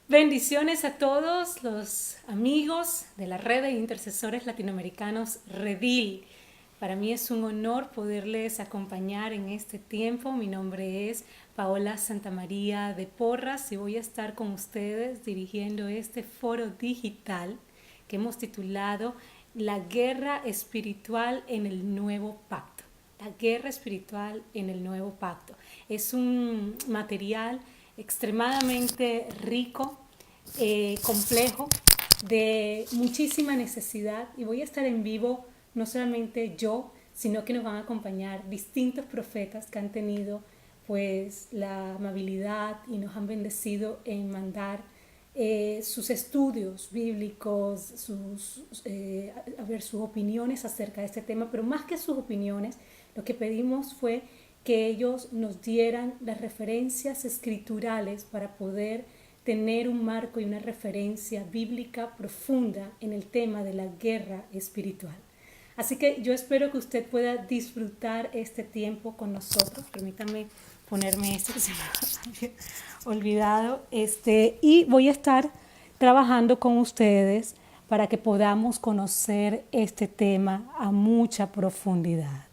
Bendiciones a todos los amigos de la red de intercesores latinoamericanos Redil. Para mí es un honor poderles acompañar en este tiempo. Mi nombre es Paola Santamaría de Porras y voy a estar con ustedes dirigiendo este foro digital que hemos titulado La guerra espiritual en el nuevo pacto. La guerra espiritual en el nuevo pacto. Es un material extremadamente rico, complejo, de muchísima necesidad, y voy a estar en vivo no solamente yo, sino que nos van a acompañar distintos profetas que han tenido pues la amabilidad y nos han bendecido en mandar sus estudios bíblicos, sus opiniones acerca de este tema, pero más que sus opiniones, lo que pedimos fue que ellos nos dieran las referencias escriturales para poder tener un marco y una referencia bíblica profunda en el tema de la guerra espiritual. Así que yo espero que usted pueda disfrutar este tiempo con nosotros. Permítame ponerme esto que se me había olvidado. Y voy a estar trabajando con ustedes para que podamos conocer este tema a mucha profundidad.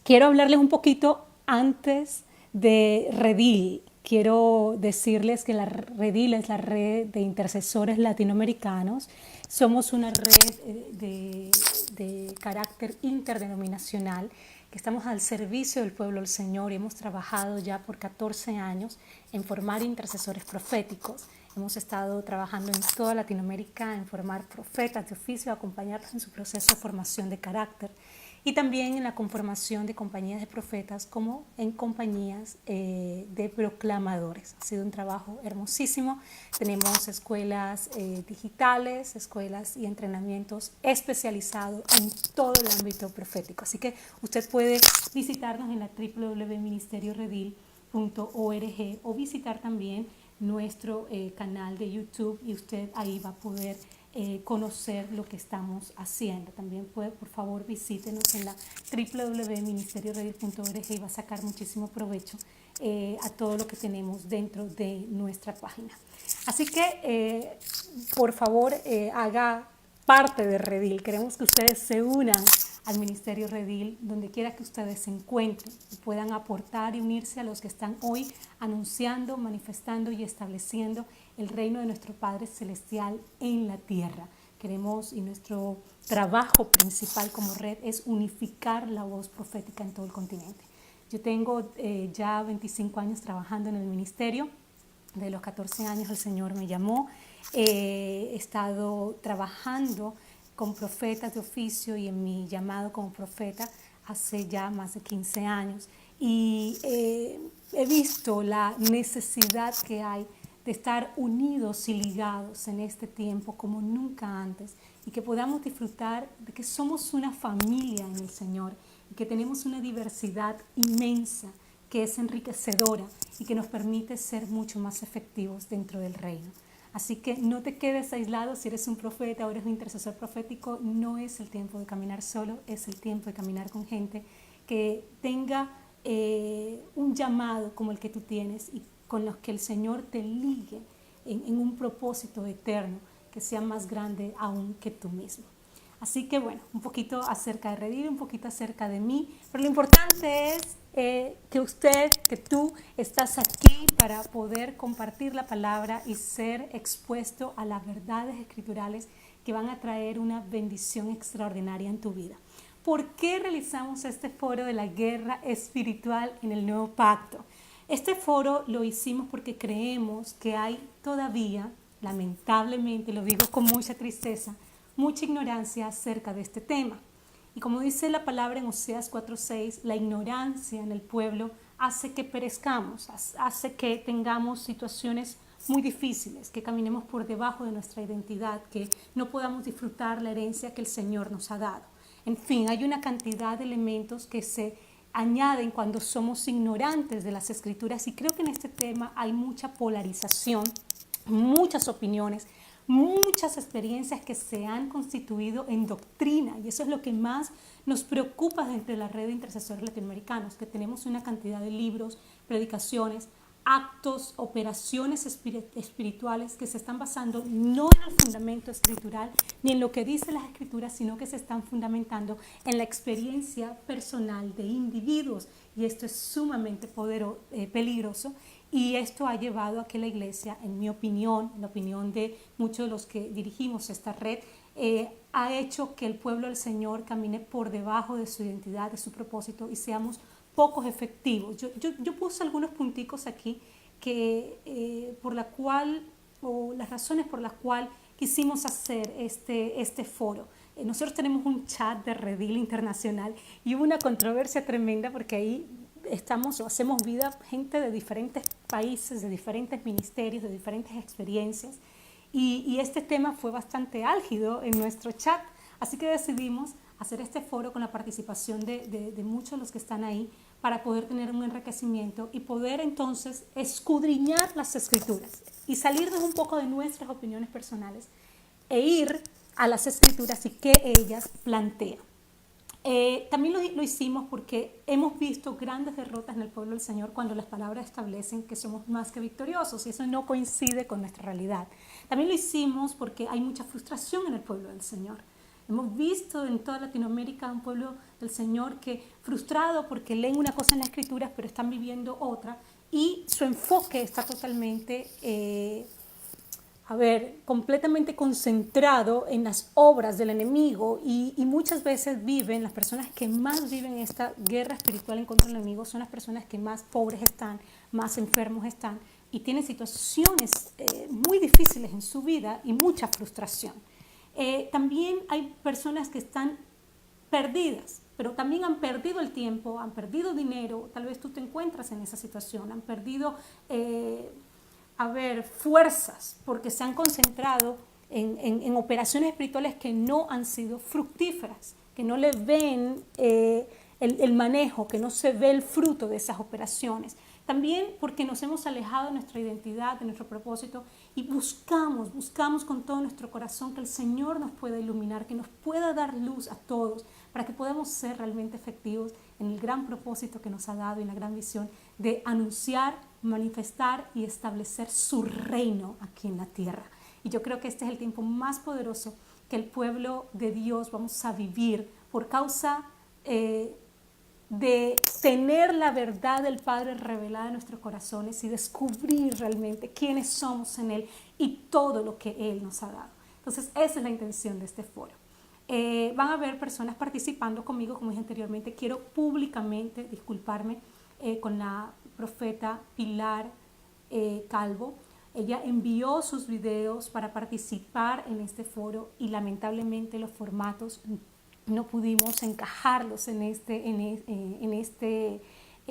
Quiero hablarles un poquito antes de Redil. Quiero decirles que la Redil es la red de intercesores latinoamericanos. Somos una red de carácter interdenominacional que estamos al servicio del pueblo del Señor y hemos trabajado ya por 14 años en formar intercesores proféticos. Hemos estado trabajando en toda Latinoamérica en formar profetas de oficio, acompañarlos en su proceso de formación de carácter y también en la conformación de compañías de profetas como en compañías de proclamadores. Ha sido un trabajo hermosísimo. Tenemos escuelas digitales, escuelas y entrenamientos especializados en todo el ámbito profético. Así que usted puede visitarnos en la www.ministerioredil.org o visitar también nuestro canal de YouTube y usted ahí va a poder conocer lo que estamos haciendo. También puede, por favor, visítenos en la www.ministerioredil.org y va a sacar muchísimo provecho a todo lo que tenemos dentro de nuestra página. Así que, por favor, haga parte de Redil. Queremos que ustedes se unan al Ministerio Redil, donde quiera que ustedes se encuentren, y puedan aportar y unirse a los que están hoy anunciando, manifestando y estableciendo el reino de nuestro Padre Celestial en la tierra. Queremos, y nuestro trabajo principal como red es unificar la voz profética en todo el continente. Yo tengo ya 25 años trabajando en el ministerio. De los 14 años el Señor me llamó. He estado trabajando con profetas de oficio y en mi llamado como profeta hace ya más de 15 años. Y he visto la necesidad que hay de estar unidos y ligados en este tiempo como nunca antes y que podamos disfrutar de que somos una familia en el Señor y que tenemos una diversidad inmensa que es enriquecedora y que nos permite ser mucho más efectivos dentro del reino. Así que no te quedes aislado. Si eres un profeta o eres un intercesor profético, no es el tiempo de caminar solo, es el tiempo de caminar con gente que tenga un llamado como el que tú tienes y con los que el Señor te ligue en un propósito eterno que sea más grande aún que tú mismo. Así que bueno, un poquito acerca de Redil, un poquito acerca de mí, pero lo importante es que tú estás aquí para poder compartir la palabra y ser expuesto a las verdades escriturales que van a traer una bendición extraordinaria en tu vida. ¿Por qué realizamos este foro de la guerra espiritual en el nuevo pacto? Este foro lo hicimos porque creemos que hay todavía, lamentablemente, lo digo con mucha tristeza, mucha ignorancia acerca de este tema. Y como dice la palabra en Oseas 4:6, la ignorancia en el pueblo hace que perezcamos, hace que tengamos situaciones muy difíciles, que caminemos por debajo de nuestra identidad, que no podamos disfrutar la herencia que el Señor nos ha dado. En fin, hay una cantidad de elementos que se añaden cuando somos ignorantes de las Escrituras y creo que en este tema hay mucha polarización, muchas opiniones, muchas experiencias que se han constituido en doctrina y eso es lo que más nos preocupa dentro de la red de intercesores latinoamericanos, que tenemos una cantidad de libros, predicaciones, actos, operaciones espirituales que se están basando no en el fundamento escritural ni en lo que dice las escrituras, sino que se están fundamentando en la experiencia personal de individuos, y esto es sumamente peligroso, y esto ha llevado a que la iglesia, en mi opinión, en la opinión de muchos de los que dirigimos esta red, ha hecho que el pueblo del Señor camine por debajo de su identidad, de su propósito, y seamos pocos efectivos. Yo puse algunos punticos aquí que por la cual, o las razones por las cuales quisimos hacer este foro. Nosotros tenemos un chat de Redil Internacional y hubo una controversia tremenda porque ahí estamos o hacemos vida gente de diferentes países, de diferentes ministerios, de diferentes experiencias, y este tema fue bastante álgido en nuestro chat, así que decidimos hacer este foro con la participación de muchos de los que están ahí para poder tener un enriquecimiento y poder entonces escudriñar las escrituras y salirnos un poco de nuestras opiniones personales e ir a las escrituras y qué ellas plantean. También lo hicimos porque hemos visto grandes derrotas en el pueblo del Señor cuando las palabras establecen que somos más que victoriosos, y eso no coincide con nuestra realidad. También lo hicimos porque hay mucha frustración en el pueblo del Señor. Hemos visto en toda Latinoamérica un pueblo del Señor que frustrado porque leen una cosa en las escrituras pero están viviendo otra, y su enfoque está totalmente completamente concentrado en las obras del enemigo, y muchas veces las personas que más viven esta guerra espiritual en contra del enemigo son las personas que más pobres están, más enfermos están y tienen situaciones muy difíciles en su vida y mucha frustración. También hay personas que están perdidas, pero también han perdido el tiempo, han perdido dinero, tal vez tú te encuentras en esa situación, han perdido fuerzas porque se han concentrado en operaciones espirituales que no han sido fructíferas, que no le ven el manejo, que no se ve el fruto de esas operaciones. También porque nos hemos alejado de nuestra identidad, de nuestro propósito, y buscamos con todo nuestro corazón que el Señor nos pueda iluminar, que nos pueda dar luz a todos, para que podamos ser realmente efectivos en el gran propósito que nos ha dado y la gran visión de anunciar, manifestar y establecer su reino aquí en la tierra. Y yo creo que este es el tiempo más poderoso que el pueblo de Dios vamos a vivir por causa de tener la verdad del Padre revelada en nuestros corazones y descubrir realmente quiénes somos en Él y todo lo que Él nos ha dado. Entonces, esa es la intención de este foro. Van a haber personas participando conmigo, como dije anteriormente. Quiero públicamente disculparme con la profeta Pilar Calvo. Ella envió sus videos para participar en este foro y lamentablemente los formatos no pudimos encajarlos en esta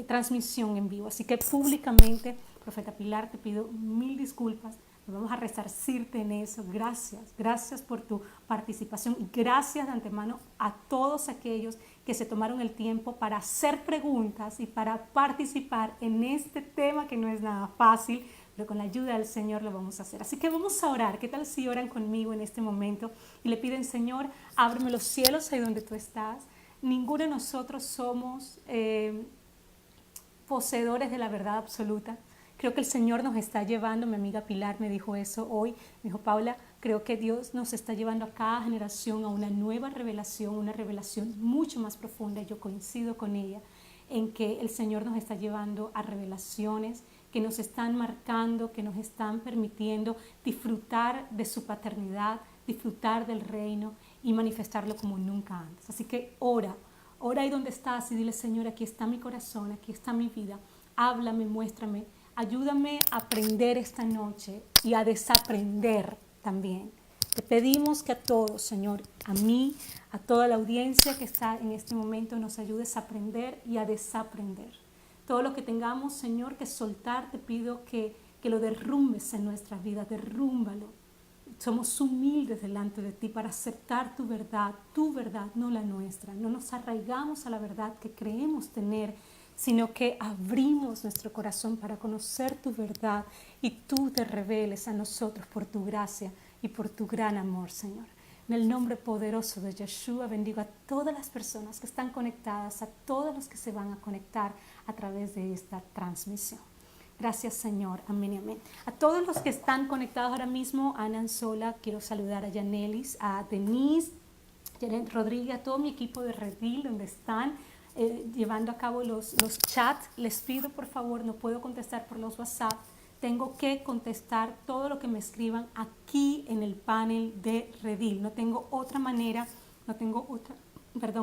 transmisión en vivo. Así que públicamente, profeta Pilar, te pido 1000 disculpas. Nos vamos a resarcirte en eso. Gracias por tu participación y gracias de antemano a todos aquellos que se tomaron el tiempo para hacer preguntas y para participar en este tema que no es nada fácil, pero con la ayuda del Señor lo vamos a hacer. Así que vamos a orar. ¿Qué tal si oran conmigo en este momento y le piden: Señor, ábreme los cielos ahí donde tú estás? Ninguno de nosotros somos poseedores de la verdad absoluta. Creo que el Señor nos está llevando, mi amiga Pilar me dijo eso hoy, me dijo: Paula, creo que Dios nos está llevando a cada generación a una nueva revelación, una revelación mucho más profunda. Yo coincido con ella en que el Señor nos está llevando a revelaciones que nos están marcando, que nos están permitiendo disfrutar de su paternidad, disfrutar del reino y manifestarlo como nunca antes. Así que ora ahí donde estás y dile: Señor, aquí está mi corazón, aquí está mi vida, háblame, muéstrame, ayúdame a aprender esta noche y a desaprender también. Te pedimos que a todos, Señor, a mí, a toda la audiencia que está en este momento, nos ayudes a aprender y a desaprender. Todo lo que tengamos, Señor, que soltar, te pido que lo derrumbes en nuestras vidas, derrúmbalo. Somos humildes delante de ti para aceptar tu verdad, no la nuestra. No nos arraigamos a la verdad que creemos tener, sino que abrimos nuestro corazón para conocer tu verdad y tú te reveles a nosotros por tu gracia y por tu gran amor, Señor. En el nombre poderoso de Yeshua, bendigo a todas las personas que están conectadas, a todos los que se van a conectar a través de esta transmisión. Gracias, Señor. Amén y amén. A todos los que están conectados ahora mismo, a Ana Anzola, quiero saludar a Yanelis, a Denise, Janet Rodríguez, a todo mi equipo de Redil, donde están llevando a cabo los chats. Les pido, por favor, no puedo contestar por los WhatsApp. Tengo que contestar todo lo que me escriban aquí en el panel de Redil. No tengo otra manera,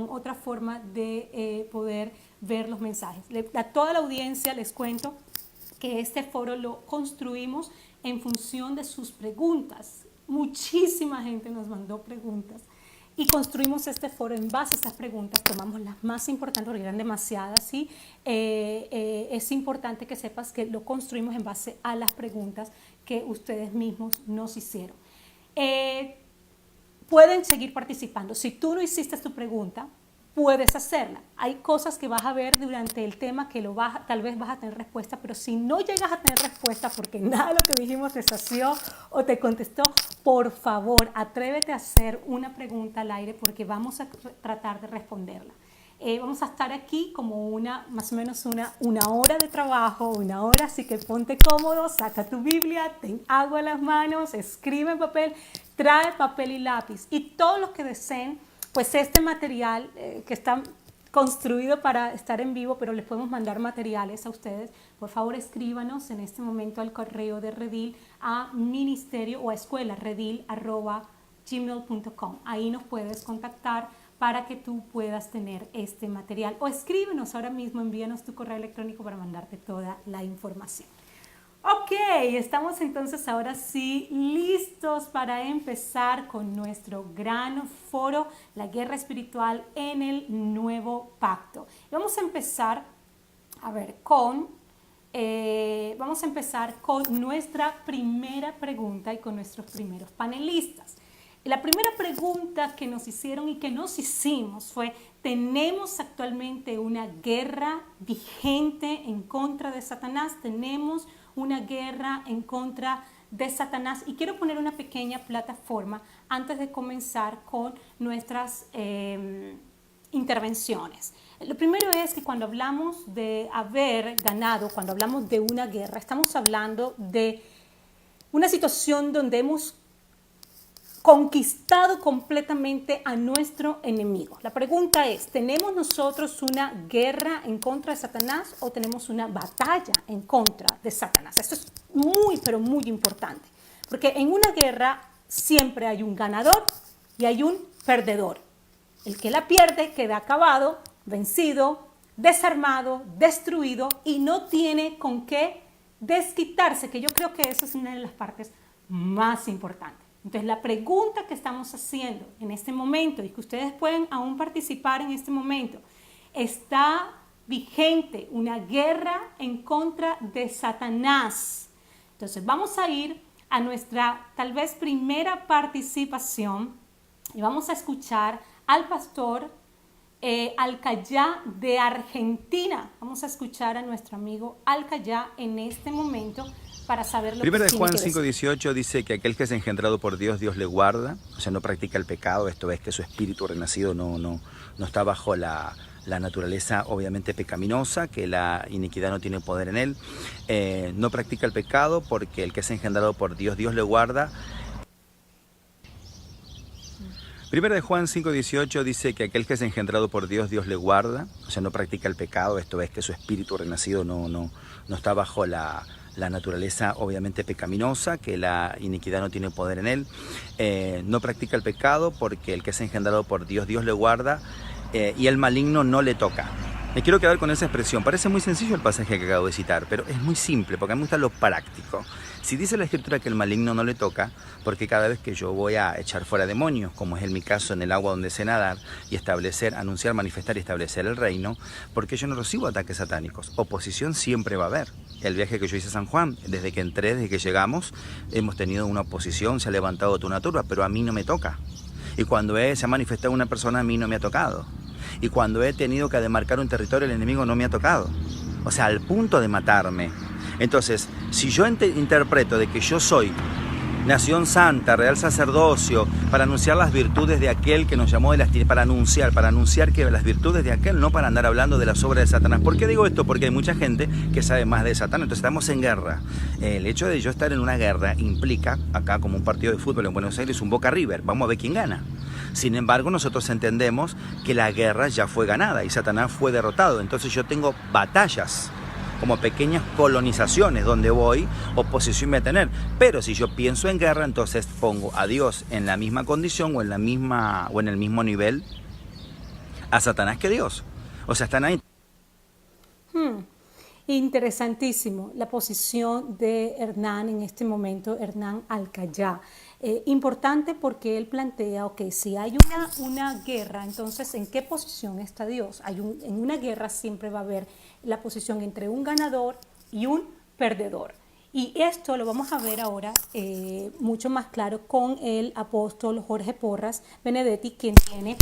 otra forma de poder ver los mensajes. A toda la audiencia les cuento que este foro lo construimos en función de sus preguntas. Muchísima gente nos mandó preguntas y construimos este foro en base a estas preguntas. Tomamos las más importantes, porque eran demasiadas, ¿sí? Es importante que sepas que lo construimos en base a las preguntas que ustedes mismos nos hicieron. Pueden seguir participando. Si tú no hiciste tu pregunta, puedes hacerla. Hay cosas que vas a ver durante el tema que tal vez vas a tener respuesta, pero si no llegas a tener respuesta porque nada de lo que dijimos te sació o te contestó, por favor, atrévete a hacer una pregunta al aire porque vamos a tratar de responderla. Vamos a estar aquí como más o menos una hora de trabajo, una hora, así que ponte cómodo, saca tu Biblia, ten agua en las manos, escribe en papel, trae papel y lápiz. Y todos los que deseen, pues este material que está construido para estar en vivo, pero les podemos mandar materiales a ustedes, por favor escríbanos en este momento al correo de Redil a ministerio o a escuelaredil@gmail.com. Ahí nos puedes contactar para que tú puedas tener este material. O escríbenos ahora mismo, envíanos tu correo electrónico para mandarte toda la información. Ok, estamos entonces ahora sí listos para empezar con nuestro gran foro, la guerra espiritual en el nuevo pacto. Vamos a empezar, vamos a empezar con nuestra primera pregunta y con nuestros primeros panelistas. La primera pregunta que nos hicieron y que nos hicimos fue: ¿tenemos actualmente una guerra vigente en contra de Satanás? ¿Tenemos una guerra en contra de Satanás? Y quiero poner una pequeña plataforma antes de comenzar con nuestras intervenciones. Lo primero es que cuando hablamos de haber ganado, cuando hablamos de una guerra, estamos hablando de una situación donde hemos conquistado completamente a nuestro enemigo. La pregunta es: ¿tenemos nosotros una guerra en contra de Satanás o tenemos una batalla en contra de Satanás? Esto es muy, pero muy importante, porque en una guerra siempre hay un ganador y hay un perdedor. El que la pierde queda acabado, vencido, desarmado, destruido y no tiene con qué desquitarse, que yo creo que esa es una de las partes más importantes. Entonces, la pregunta que estamos haciendo en este momento y que ustedes pueden aún participar en este momento: ¿está vigente una guerra en contra de Satanás? Entonces, vamos a ir a nuestra tal vez primera participación y vamos a escuchar al pastor Alcayá de Argentina. Vamos a escuchar a nuestro amigo Alcayá en este momento para saber lo Primera que de Juan tiene que decir. 5:18 dice que aquel que es engendrado por Dios, Dios le guarda, o sea, no practica el pecado, esto es que su espíritu renacido no está bajo la naturaleza obviamente pecaminosa, que la iniquidad no tiene poder en él, no practica el pecado porque el que es engendrado por Dios, Dios le guarda. Primera de Juan 5:18 dice que aquel que es engendrado por Dios, Dios le guarda, o sea, no practica el pecado, esto es que su espíritu renacido no está bajo la naturaleza obviamente pecaminosa, que la iniquidad no tiene poder en él, no practica el pecado porque el que es engendrado por Dios, Dios le guarda, y el maligno no le toca. Me quiero quedar con esa expresión. Parece muy sencillo el pasaje que acabo de citar, pero es muy simple, porque a mí me gusta lo práctico. Si dice la Escritura que el maligno no le toca, porque cada vez que yo voy a echar fuera demonios, como es mi caso en el agua donde sé nadar, y anunciar, manifestar y establecer el reino, porque yo no recibo ataques satánicos. Oposición siempre va a haber. El viaje que yo hice a San Juan, desde que entré, desde que llegamos, hemos tenido una oposición, se ha levantado toda una turba, pero a mí no me toca. Y cuando se ha manifestado una persona, a mí no me ha tocado. Y cuando he tenido que demarcar un territorio, el enemigo no me ha tocado. O sea, al punto de matarme. Entonces, si yo interpreto de que yo soy nación santa, real sacerdocio, para anunciar las virtudes de aquel que nos llamó de las tinieblas, para anunciar que las virtudes de aquel, no para andar hablando de las obras de Satanás. ¿Por qué digo esto? Porque hay mucha gente que sabe más de Satanás, entonces estamos en guerra. El hecho de yo estar en una guerra implica, acá como un partido de fútbol en Buenos Aires, un Boca River, vamos a ver quién gana. Sin embargo, nosotros entendemos que la guerra ya fue ganada y Satanás fue derrotado, entonces yo tengo batallas, como pequeñas colonizaciones donde voy, oposición voy a tener. Pero si yo pienso en guerra, entonces pongo a Dios en la misma condición o en el mismo nivel a Satanás que Dios. O sea, están ahí. Interesantísimo la posición de Hernán en este momento, Hernán Alcayá. Importante porque él plantea, ok, si hay una guerra, entonces ¿en qué posición está Dios? En una guerra siempre va a haber la posición entre un ganador y un perdedor. Y esto lo vamos a ver ahora mucho más claro con el apóstol Jorge Porras Benedetti, quien tiene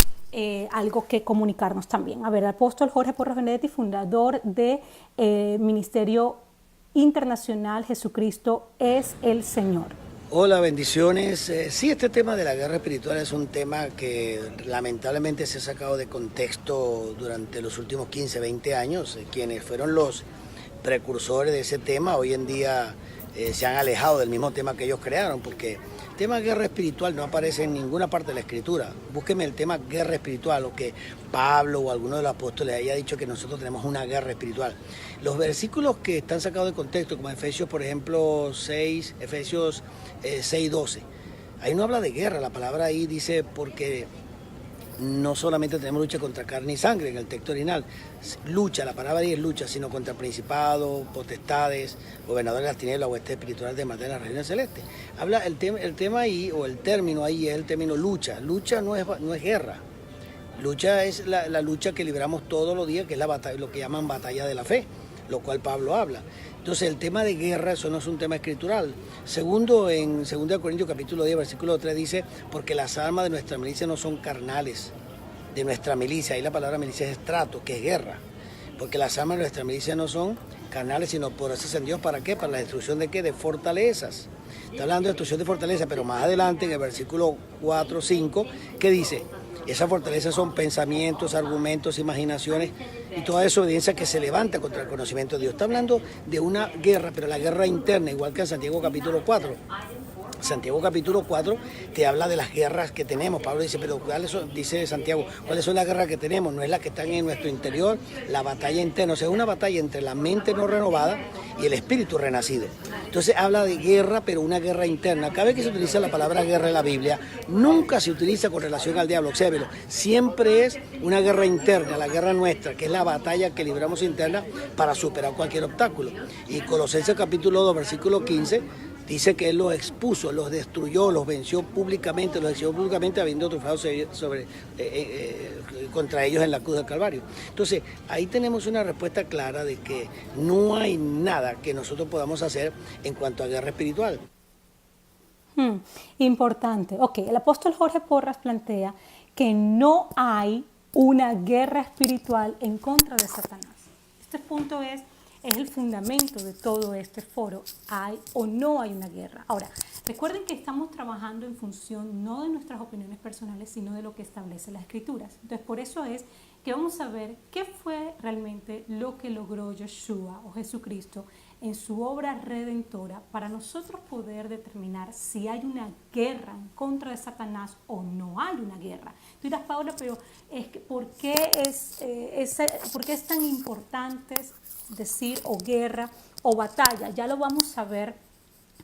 algo que comunicarnos también. A ver, el apóstol Jorge Porras Benedetti, fundador de Ministerio Internacional Jesucristo es el Señor. Hola, bendiciones. Sí, este tema de la guerra espiritual es un tema que lamentablemente se ha sacado de contexto durante los últimos 15, 20 años. Quienes fueron los precursores de ese tema hoy en día se han alejado del mismo tema que ellos crearon, porque el tema guerra espiritual no aparece en ninguna parte de la Escritura. Búsqueme el tema guerra espiritual, o que Pablo o alguno de los apóstoles haya dicho que nosotros tenemos una guerra espiritual. Los versículos que están sacados de contexto, como Efesios, por ejemplo, Efesios 6:12, ahí no habla de guerra, la palabra ahí dice porque no solamente tenemos lucha contra carne y sangre en el texto original, lucha, la palabra ahí es lucha, sino contra principados, potestades, gobernadores de las tinieblas, huestes espirituales de maldad en las regiones celestes. Habla el tema ahí, o el término ahí es el término lucha. Lucha no es guerra. Lucha es la lucha que libramos todos los días, que es la batalla, lo que llaman batalla de la fe, lo cual Pablo habla. Entonces el tema de guerra, eso no es un tema escritural. Segundo, en 2 Corintios capítulo 10, versículo 3 dice, porque las armas de nuestra milicia no son carnales, de nuestra milicia, ahí la palabra milicia es estrato, que es guerra, porque las armas de nuestra milicia no son carnales, sino poderosas en Dios, ¿para qué? Para la destrucción de ¿qué? De fortalezas. Está hablando de destrucción de fortalezas, pero más adelante en el versículo 4, 5, ¿qué dice? Esas fortalezas son pensamientos, argumentos, imaginaciones y toda desobediencia que se levanta contra el conocimiento de Dios. Está hablando de una guerra, pero la guerra interna, igual que en Santiago capítulo 4. Santiago capítulo 4 te habla de las guerras que tenemos. Pablo dice, pero dice Santiago, ¿cuáles son las guerras que tenemos? No es la que están en nuestro interior, la batalla interna. O sea, es una batalla entre la mente no renovada y el espíritu renacido. Entonces habla de guerra, pero una guerra interna. Cada vez que se utiliza la palabra guerra en la Biblia, nunca se utiliza con relación al diablo. Obsérvelo. Siempre es una guerra interna, la guerra nuestra, que es la batalla que libramos interna para superar cualquier obstáculo. Y Colosenses capítulo 2, versículo 15, dice que Él los expuso, los destruyó, los venció públicamente, habiendo triunfado contra ellos en la cruz del Calvario. Entonces, ahí tenemos una respuesta clara de que no hay nada que nosotros podamos hacer en cuanto a guerra espiritual. Importante. Ok, el apóstol Jorge Porras plantea que no hay una guerra espiritual en contra de Satanás. Este punto es el fundamento de todo este foro. ¿Hay o no hay una guerra? Ahora, recuerden que estamos trabajando en función no de nuestras opiniones personales, sino de lo que establece las Escrituras. Entonces, por eso es que vamos a ver qué fue realmente lo que logró Yeshua o Jesucristo en su obra redentora para nosotros poder determinar si hay una guerra en contra de Satanás o no hay una guerra. Tú dirás, Paula, pero ¿por qué es tan importante decir o guerra o batalla? Ya lo vamos a ver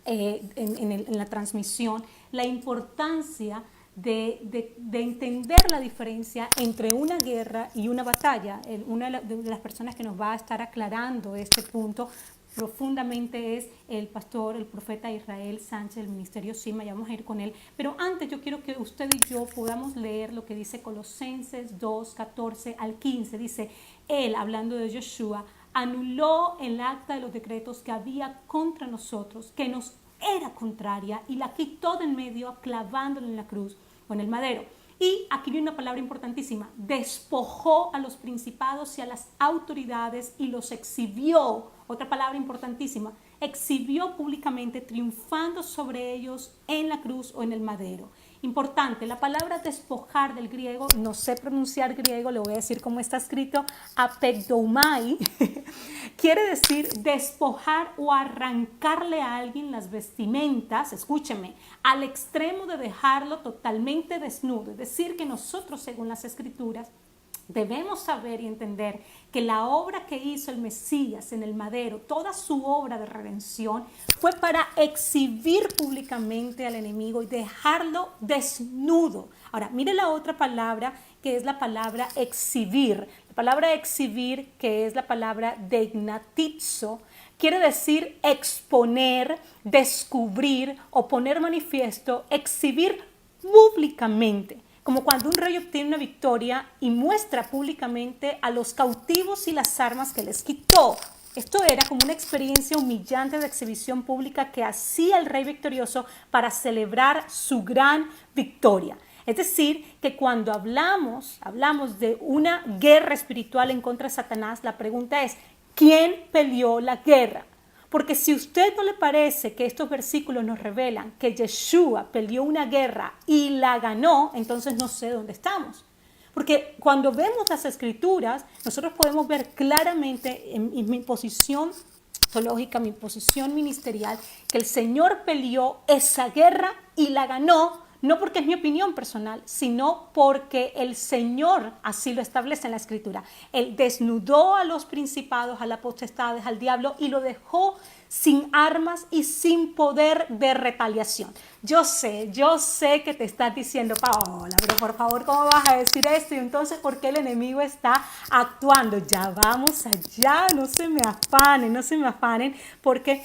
en la transmisión, la importancia de entender la diferencia entre una guerra y una batalla. Una de las personas que nos va a estar aclarando este punto profundamente es el pastor, el profeta Israel Sánchez del Ministerio Sima, ya vamos a ir con él. Pero antes yo quiero que usted y yo podamos leer lo que dice Colosenses 2, 14 al 15. Dice, él, hablando de Yeshua, anuló el acta de los decretos que había contra nosotros, que nos era contraria, y la quitó de en medio, clavándolo en la cruz o en el madero. Y aquí viene una palabra importantísima: despojó a los principados y a las autoridades y los exhibió. Otra palabra importantísima: exhibió públicamente triunfando sobre ellos en la cruz o en el madero. Importante, la palabra despojar del griego, no sé pronunciar griego, le voy a decir cómo está escrito, apegdomai, quiere decir despojar o arrancarle a alguien las vestimentas, escúcheme, al extremo de dejarlo totalmente desnudo. Es decir, que nosotros, según las Escrituras, debemos saber y entender que la obra que hizo el Mesías en el madero, toda su obra de redención, fue para exhibir públicamente al enemigo y dejarlo desnudo. Ahora, mire la otra palabra, que es la palabra exhibir. La palabra exhibir, que es la palabra degnatizo, quiere decir exponer, descubrir o poner manifiesto, exhibir públicamente. Como cuando un rey obtiene una victoria y muestra públicamente a los cautivos y las armas que les quitó. Esto era como una experiencia humillante de exhibición pública que hacía el rey victorioso para celebrar su gran victoria. Es decir, que cuando hablamos de una guerra espiritual en contra de Satanás, la pregunta es, ¿quién peleó la guerra? Porque si a usted no le parece que estos versículos nos revelan que Yeshua peleó una guerra y la ganó, entonces no sé dónde estamos. Porque cuando vemos las Escrituras, nosotros podemos ver claramente en mi posición teológica, mi posición ministerial, que el Señor peleó esa guerra y la ganó, no porque es mi opinión personal, sino porque el Señor así lo establece en la Escritura. Él desnudó a los principados, a las potestades, al diablo y lo dejó sin armas y sin poder de retaliación. Yo sé que te estás diciendo, Paola, pero por favor, ¿cómo vas a decir esto? Y entonces, ¿por qué el enemigo está actuando? Ya vamos allá, no se me afanen, porque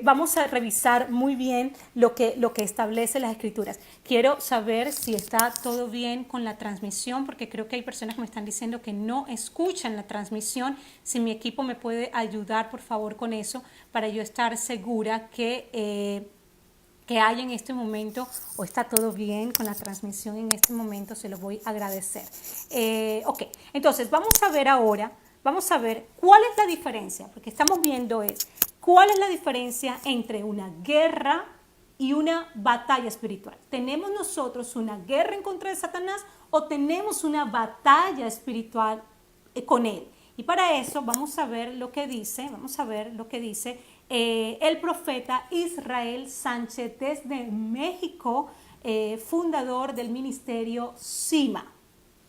vamos a revisar muy bien lo que establece las Escrituras. Quiero saber si está todo bien con la transmisión, porque creo que hay personas que me están diciendo que no escuchan la transmisión. Si mi equipo me puede ayudar, por favor, con eso, para yo estar segura que hay en este momento, o está todo bien con la transmisión en este momento, se lo voy a agradecer. Ok, entonces vamos a ver ahora, cuál es la diferencia, porque estamos viendo cuál es la diferencia entre una guerra y una batalla espiritual. ¿Tenemos nosotros una guerra en contra de Satanás o tenemos una batalla espiritual con él? Y para eso vamos a ver lo que dice, el profeta Israel Sánchez desde México, fundador del ministerio SIMA.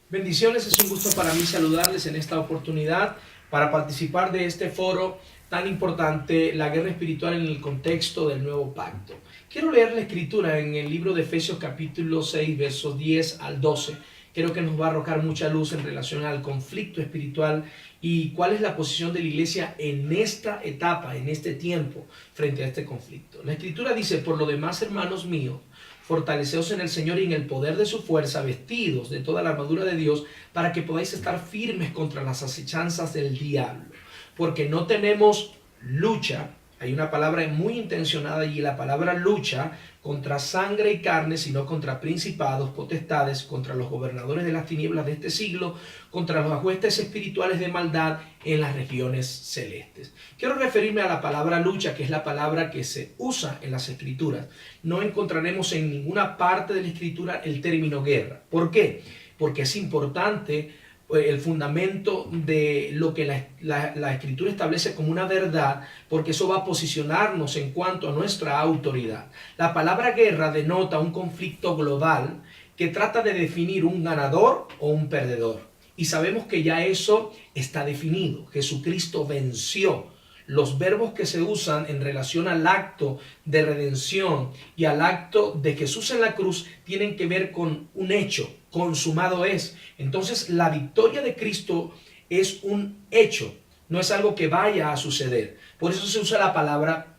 Bendiciones, es un gusto para mí saludarles en esta oportunidad para participar de este foro tan importante, la guerra espiritual en el contexto del nuevo pacto. Quiero leer la escritura en el libro de Efesios capítulo 6, versos 10 al 12. Creo que nos va a arrojar mucha luz en relación al conflicto espiritual y cuál es la posición de la iglesia en esta etapa, en este tiempo, frente a este conflicto. La escritura dice, por lo demás, hermanos míos, fortaleceos en el Señor y en el poder de su fuerza, vestidos de toda la armadura de Dios, para que podáis estar firmes contra las acechanzas del diablo. Porque no tenemos lucha, hay una palabra muy intencionada y la palabra lucha, contra sangre y carne, sino contra principados, potestades, contra los gobernadores de las tinieblas de este siglo, contra los huestes espirituales de maldad en las regiones celestes. Quiero referirme a la palabra lucha, que es la palabra que se usa en las Escrituras. No encontraremos en ninguna parte de la Escritura el término guerra. ¿Por qué? Porque es importante el fundamento de lo que la Escritura establece como una verdad, porque eso va a posicionarnos en cuanto a nuestra autoridad. La palabra guerra denota un conflicto global que trata de definir un ganador o un perdedor. Y sabemos que ya eso está definido. Jesucristo venció. Los verbos que se usan en relación al acto de redención y al acto de Jesús en la cruz tienen que ver con un hecho. Consumado es. Entonces la victoria de Cristo es un hecho, no es algo que vaya a suceder. Por eso se usa la palabra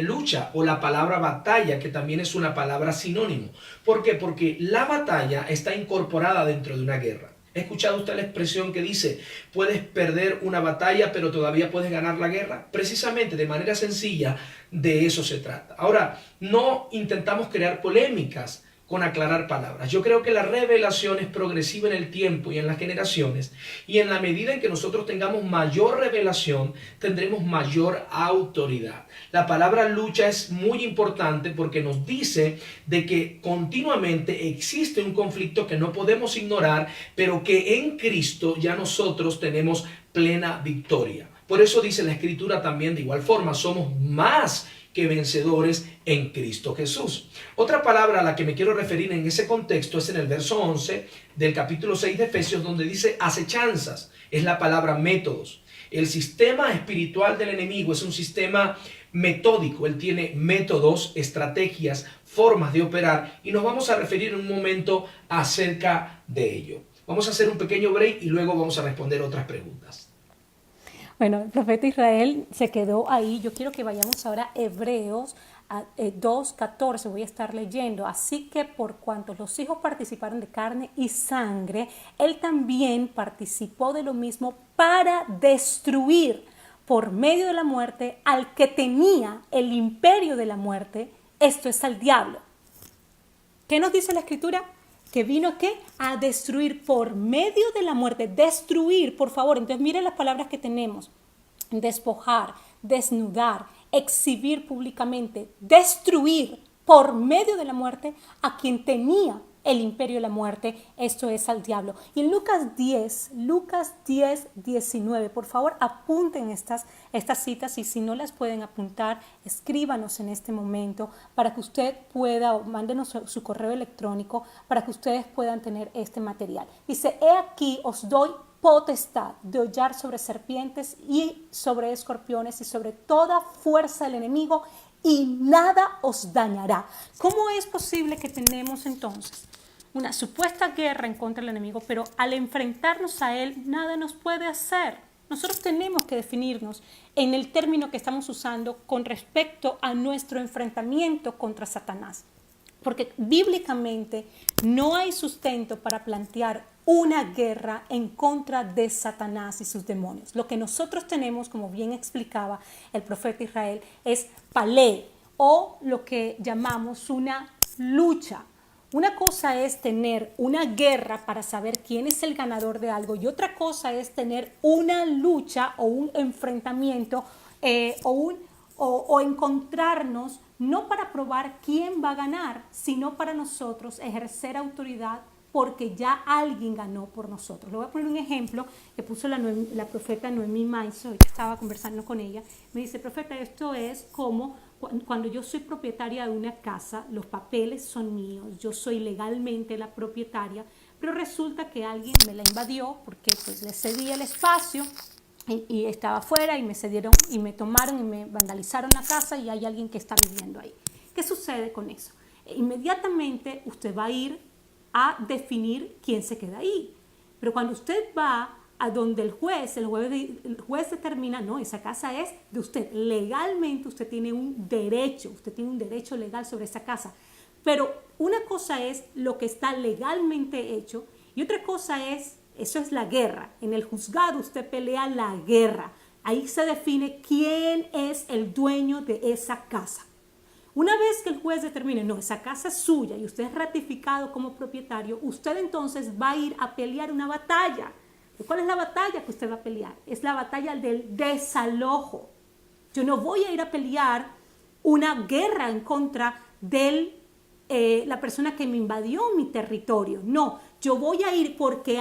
lucha o la palabra batalla, que también es una palabra sinónimo. ¿Por qué? Porque la batalla está incorporada dentro de una guerra. ¿Ha escuchado usted la expresión que dice, puedes perder una batalla pero todavía puedes ganar la guerra? Precisamente, de manera sencilla, de eso se trata. Ahora, no intentamos crear polémicas con aclarar palabras. Yo creo que la revelación es progresiva en el tiempo y en las generaciones, y en la medida en que nosotros tengamos mayor revelación, tendremos mayor autoridad. La palabra lucha es muy importante porque nos dice de que continuamente existe un conflicto que no podemos ignorar, pero que en Cristo ya nosotros tenemos plena victoria. Por eso dice la Escritura también de igual forma, somos más que vencedores en Cristo Jesús. Otra palabra a la que me quiero referir en ese contexto es en el verso 11 del capítulo 6 de Efesios, donde dice acechanzas. Es la palabra métodos. El sistema espiritual del enemigo es un sistema metódico. Él tiene métodos, estrategias, formas de operar, y nos vamos a referir en un momento acerca de ello. Vamos a hacer un pequeño break y luego vamos a responder otras preguntas. Bueno, el profeta Israel se quedó ahí. Yo quiero que vayamos ahora a Hebreos 2:14, voy a estar leyendo. Así que por cuanto los hijos participaron de carne y sangre, él también participó de lo mismo para destruir por medio de la muerte al que tenía el imperio de la muerte, esto es al diablo. ¿Qué nos dice la Escritura? Que vino ¿qué? A destruir por medio de la muerte. Destruir, por favor. Entonces miren las palabras que tenemos. Despojar, desnudar, exhibir públicamente, destruir por medio de la muerte a quien tenía el imperio de la muerte, esto es al diablo. Y en Lucas 10, 19, por favor apunten estas citas, y si no las pueden apuntar, escríbanos en este momento para que usted pueda, o mándenos su correo electrónico para que ustedes puedan tener este material. Dice, he aquí os doy potestad de hollar sobre serpientes y sobre escorpiones y sobre toda fuerza del enemigo, y nada os dañará. ¿Cómo es posible que tenemos entonces una supuesta guerra en contra del enemigo, pero al enfrentarnos a él nada nos puede hacer? Nosotros tenemos que definirnos en el término que estamos usando con respecto a nuestro enfrentamiento contra Satanás, porque bíblicamente no hay sustento para plantear una guerra en contra de Satanás y sus demonios. Lo que nosotros tenemos, como bien explicaba el profeta Israel, es palé, o lo que llamamos una lucha. Una cosa es tener una guerra para saber quién es el ganador de algo, y otra cosa es tener una lucha o un enfrentamiento o encontrarnos no para probar quién va a ganar, sino para nosotros ejercer autoridad porque ya alguien ganó por nosotros. Le voy a poner un ejemplo que puso la profeta Noemí Maiso. Yo estaba conversando con ella. Me dice, profeta, esto es como cuando yo soy propietaria de una casa, los papeles son míos, yo soy legalmente la propietaria, pero resulta que alguien me la invadió porque pues le cedí el espacio y estaba afuera, y me cedieron y me tomaron y me vandalizaron la casa, y hay alguien que está viviendo ahí. ¿Qué sucede con eso? Inmediatamente usted va a ir a definir quién se queda ahí, pero cuando usted va a donde el juez determina, no, esa casa es de usted, legalmente usted tiene un derecho legal sobre esa casa, pero una cosa es lo que está legalmente hecho y otra cosa es, eso es la guerra. En el juzgado usted pelea la guerra, ahí se define quién es el dueño de esa casa. Una vez que el juez determine, no, esa casa es suya y usted es ratificado como propietario, usted entonces va a ir a pelear una batalla. ¿Cuál es la batalla que usted va a pelear? Es la batalla del desalojo. Yo no voy a ir a pelear una guerra en contra de la persona que me invadió mi territorio. No, yo voy a ir porque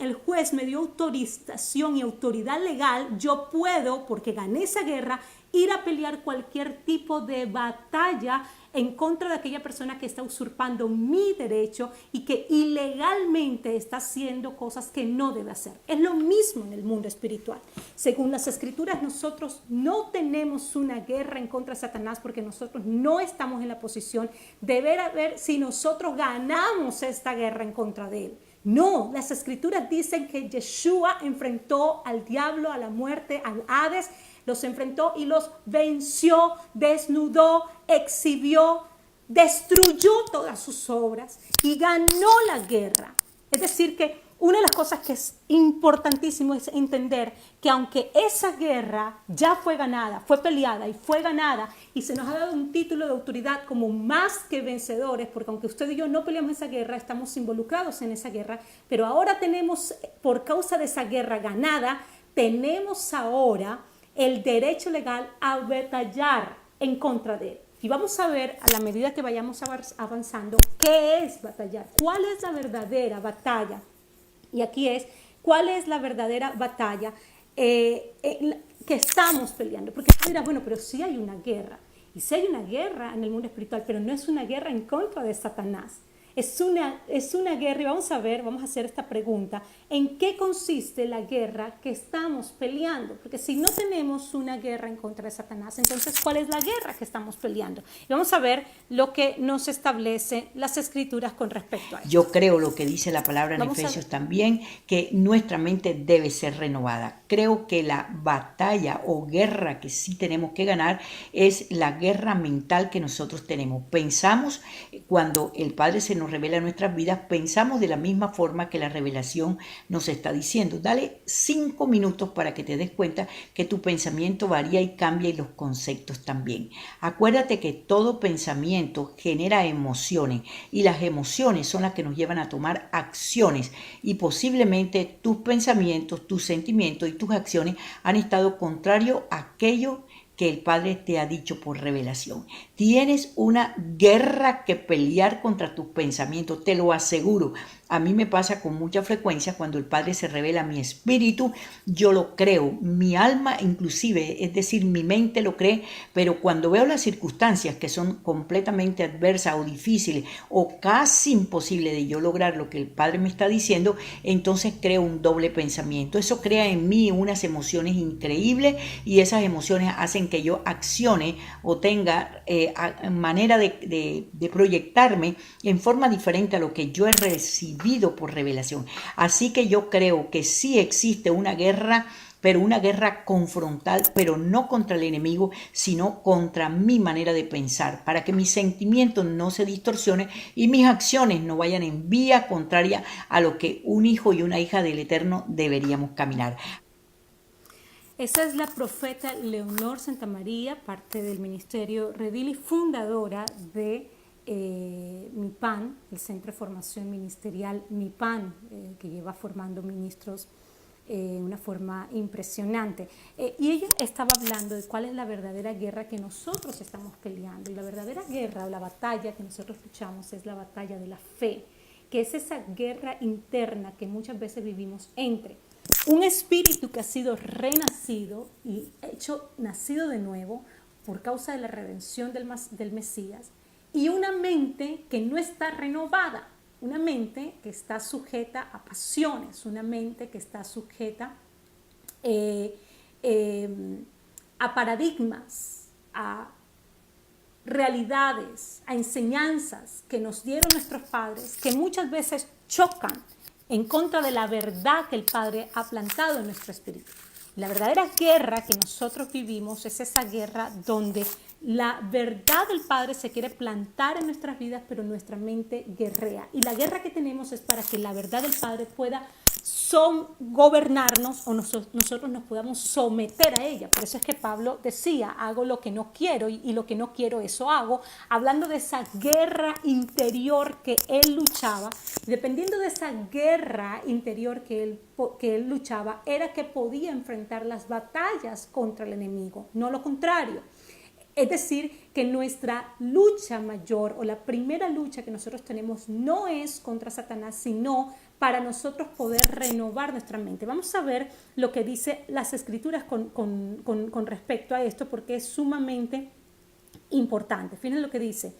el juez me dio autorización y autoridad legal. Yo puedo, porque gané esa guerra, ir a pelear cualquier tipo de batalla en contra de aquella persona que está usurpando mi derecho y que ilegalmente está haciendo cosas que no debe hacer. Es lo mismo en el mundo espiritual. Según las Escrituras, nosotros no tenemos una guerra en contra de Satanás porque nosotros no estamos en la posición de ver si nosotros ganamos esta guerra en contra de él. No, las Escrituras dicen que Yeshua enfrentó al diablo, a la muerte, al Hades, los enfrentó y los venció, desnudó, exhibió, destruyó todas sus obras y ganó la guerra. Es decir que una de las cosas que es importantísimo es entender que aunque esa guerra ya fue ganada, fue peleada y fue ganada, y se nos ha dado un título de autoridad como más que vencedores, porque aunque usted y yo no peleamos esa guerra, estamos involucrados en esa guerra, pero ahora tenemos, por causa de esa guerra ganada, tenemos ahora el derecho legal a batallar en contra de él. Y vamos a ver, a la medida que vayamos avanzando, qué es batallar, cuál es la verdadera batalla. Y aquí es, ¿cuál es la verdadera batalla que estamos peleando? Porque tú dirás, bueno, pero sí hay una guerra. Y sí hay una guerra en el mundo espiritual, pero no es una guerra en contra de Satanás. Es una guerra, y vamos a hacer esta pregunta, ¿en qué consiste la guerra que estamos peleando? Porque si no tenemos una guerra en contra de Satanás, entonces ¿cuál es la guerra que estamos peleando? Y vamos a ver lo que nos establece las Escrituras con respecto a esto. Yo creo lo que dice la palabra en Efesios también, que nuestra mente debe ser renovada. Creo que la batalla o guerra que sí tenemos que ganar es la guerra mental que nosotros tenemos. Pensamos, cuando el Padre se nos revela en nuestras vidas, pensamos de la misma forma que la revelación nos está diciendo. Dale 5 minutos para que te des cuenta que tu pensamiento varía y cambia, y los conceptos también. Acuérdate que todo pensamiento genera emociones, y las emociones son las que nos llevan a tomar acciones, y posiblemente tus pensamientos, tus sentimientos y tus acciones han estado contrarios a aquello que el Padre te ha dicho por revelación. Tienes una guerra que pelear contra tus pensamientos, te lo aseguro. A mí me pasa con mucha frecuencia cuando el Padre se revela a mi espíritu, yo lo creo, mi alma inclusive, es decir, mi mente lo cree, pero cuando veo las circunstancias que son completamente adversas o difíciles o casi imposible de yo lograr lo que el Padre me está diciendo, entonces creo un doble pensamiento. Eso crea en mí unas emociones increíbles, y esas emociones hacen que yo accione o tenga manera de proyectarme en forma diferente a lo que yo he recibido por revelación. Así que yo creo que sí existe una guerra, pero una guerra confrontal, pero no contra el enemigo, sino contra mi manera de pensar, para que mis sentimientos no se distorsionen y mis acciones no vayan en vía contraria a lo que un hijo y una hija del Eterno deberíamos caminar. Esa es la profeta Leonor Santamaría, parte del Ministerio Redil y fundadora de MIPAN, el Centro de Formación Ministerial MIPAN, que lleva formando ministros de una forma impresionante. Y ella estaba hablando de cuál es la verdadera guerra que nosotros estamos peleando. Y la verdadera guerra o la batalla que nosotros luchamos es la batalla de la fe, que es esa guerra interna que muchas veces vivimos entre un espíritu que ha sido renacido y nacido de nuevo por causa de la redención del Mesías, y una mente que no está renovada, una mente que está sujeta a pasiones, una mente que está sujeta a paradigmas, a realidades, a enseñanzas que nos dieron nuestros padres, que muchas veces chocan en contra de la verdad que el Padre ha plantado en nuestro espíritu. La verdadera guerra que nosotros vivimos es esa guerra donde la verdad del Padre se quiere plantar en nuestras vidas, pero nuestra mente guerrea. Y la guerra que tenemos es para que la verdad del Padre pueda gobernarnos, o nosotros nos podamos someter a ella. Por eso es que Pablo decía, hago lo que no quiero y lo que no quiero eso hago, hablando de esa guerra interior que él luchaba. Y dependiendo de esa guerra interior que él luchaba, era que podía enfrentar las batallas contra el enemigo, no lo contrario. Es decir, que nuestra lucha mayor o la primera lucha que nosotros tenemos no es contra Satanás, sino para nosotros poder renovar nuestra mente. Vamos a ver lo que dice las Escrituras con respecto a esto, porque es sumamente importante. Fíjense lo que dice.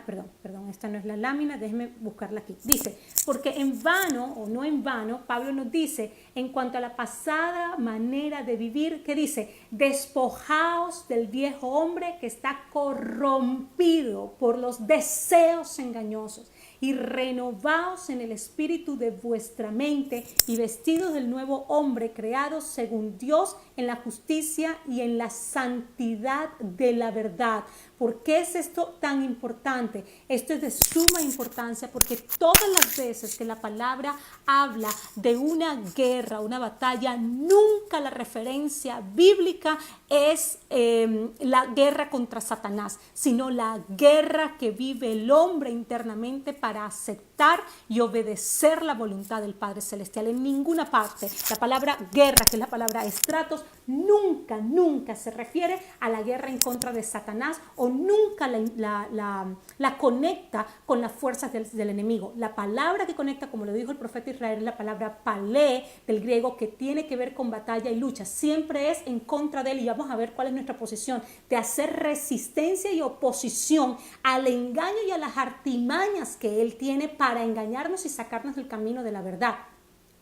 Perdón, esta no es la lámina, déjenme buscarla aquí. Dice, porque en vano o no en vano, Pablo nos dice, en cuanto a la pasada manera de vivir, que dice, despojaos del viejo hombre que está corrompido por los deseos engañosos, y renovaos en el espíritu de vuestra mente, y vestidos del nuevo hombre creado según Dios en la justicia y en la santidad de la verdad. ¿Por qué es esto tan importante? Esto es de suma importancia porque todas las veces que la palabra habla de una guerra, una batalla, nunca la referencia bíblica es la guerra contra Satanás, sino la guerra que vive el hombre internamente para aceptar y obedecer la voluntad del Padre Celestial. En ninguna parte la palabra guerra, que es la palabra estratos, nunca se refiere a la guerra en contra de Satanás o nunca la conecta con las fuerzas del enemigo. La palabra que conecta, como lo dijo el profeta Israel, es la palabra palé del griego, que tiene que ver con batalla y lucha. Siempre es en contra de él, y vamos a ver cuál es nuestra posición, de hacer resistencia y oposición al engaño y a las artimañas que él tiene para engañarnos y sacarnos del camino de la verdad.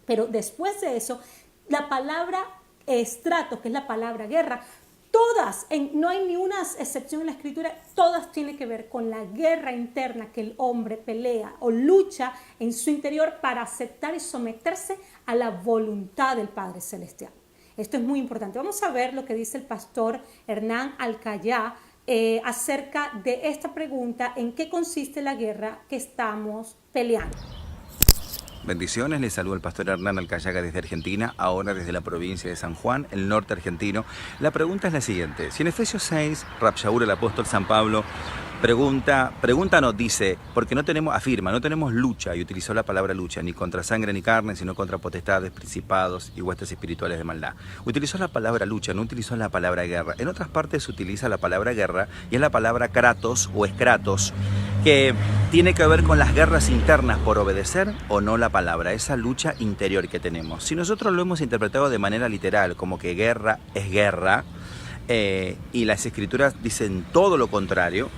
Pero después de eso, la palabra estrato, que es la palabra guerra, todas, no hay ni una excepción en la escritura, todas tienen que ver con la guerra interna que el hombre pelea o lucha en su interior para aceptar y someterse a la voluntad del Padre Celestial. Esto es muy importante. Vamos a ver lo que dice el pastor Hernán Alcayá acerca de esta pregunta: ¿en qué consiste la guerra que estamos peleando? Bendiciones, les saluda el pastor Hernán Alcayaga desde Argentina, ahora desde la provincia de San Juan, el norte argentino. La pregunta es la siguiente: si en Efesios 6, Rab Shaul, el apóstol San Pablo, nos dice, porque no tenemos lucha, y utilizó la palabra lucha, ni contra sangre ni carne, sino contra potestades, principados y huestes espirituales de maldad. Utilizó la palabra lucha, no utilizó la palabra guerra. En otras partes se utiliza la palabra guerra y es la palabra kratos o eskratos, que tiene que ver con las guerras internas por obedecer o no la palabra, esa lucha interior que tenemos. Si nosotros lo hemos interpretado de manera literal, como que guerra es guerra, y las escrituras dicen todo lo contrario,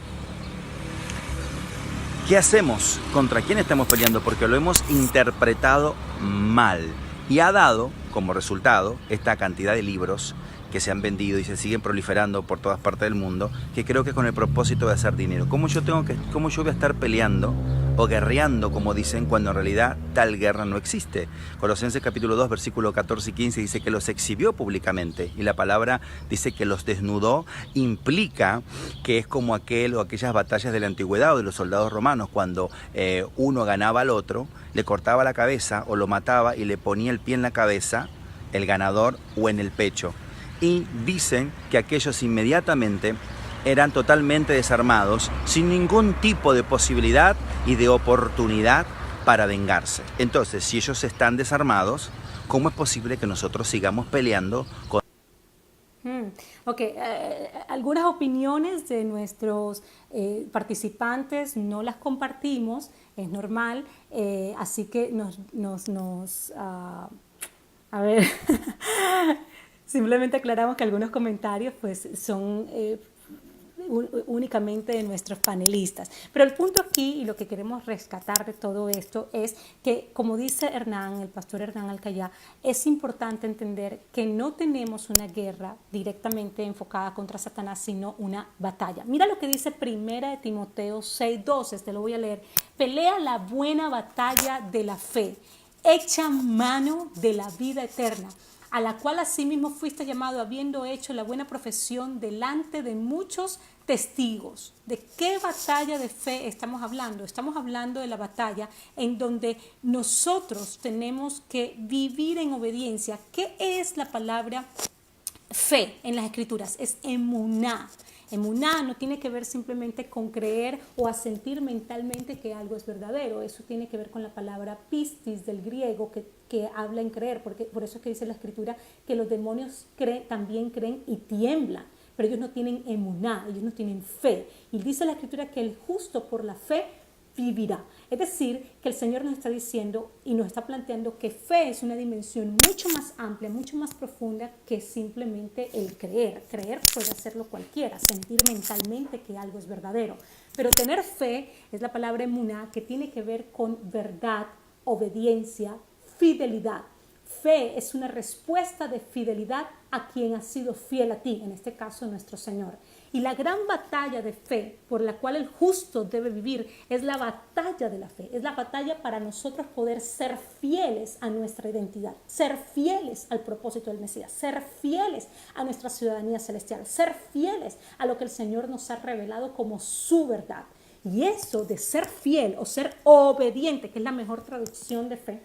¿qué hacemos? ¿Contra quién estamos peleando? Porque lo hemos interpretado mal y ha dado como resultado esta cantidad de libros que se han vendido y se siguen proliferando por todas partes del mundo, que creo que con el propósito de hacer dinero. ¿Cómo yo voy a estar peleando o guerreando, como dicen, cuando en realidad tal guerra no existe? Colosenses capítulo 2, versículo 14 y 15 dice que los exhibió públicamente, y la palabra dice que los desnudó. Implica que es como aquel o aquellas batallas de la antigüedad o de los soldados romanos, cuando uno ganaba al otro, le cortaba la cabeza o lo mataba y le ponía el pie en la cabeza, el ganador, o en el pecho. Y dicen que aquellos inmediatamente eran totalmente desarmados, sin ningún tipo de posibilidad y de oportunidad para vengarse. Entonces, si ellos están desarmados, ¿cómo es posible que nosotros sigamos peleando con... Algunas opiniones de nuestros participantes no las compartimos, es normal, así que a ver... Simplemente aclaramos que algunos comentarios pues son únicamente de nuestros panelistas. Pero el punto aquí, y lo que queremos rescatar de todo esto, es que, como dice el pastor Hernán Alcayá, es importante entender que no tenemos una guerra directamente enfocada contra Satanás, sino una batalla. Mira lo que dice 1 Timoteo 6:12, te lo voy a leer. Pelea la buena batalla de la fe, echa mano de la vida eterna, a la cual asimismo fuiste llamado, habiendo hecho la buena profesión delante de muchos testigos. ¿De qué batalla de fe estamos hablando? Estamos hablando de la batalla en donde nosotros tenemos que vivir en obediencia. ¿Qué es la palabra fe en las escrituras? Es emuná. Emuná no tiene que ver simplemente con creer o asentir mentalmente que algo es verdadero. Eso tiene que ver con la palabra pistis del griego, que habla en creer. Por eso es que dice la escritura que los demonios también creen y tiemblan. Pero ellos no tienen emuná, ellos no tienen fe. Y dice la escritura que el justo por la fe vivirá. Es decir, que el Señor nos está diciendo y nos está planteando que fe es una dimensión mucho más amplia, mucho más profunda que simplemente el creer. Creer puede hacerlo cualquiera, sentir mentalmente que algo es verdadero. Pero tener fe es la palabra emuná, que tiene que ver con verdad, obediencia, fidelidad. Fe es una respuesta de fidelidad a quien ha sido fiel a ti, en este caso nuestro Señor. Y la gran batalla de fe por la cual el justo debe vivir es la batalla de la fe. Es la batalla para nosotros poder ser fieles a nuestra identidad, ser fieles al propósito del Mesías, ser fieles a nuestra ciudadanía celestial, ser fieles a lo que el Señor nos ha revelado como su verdad. Y eso de ser fiel o ser obediente, que es la mejor traducción de fe,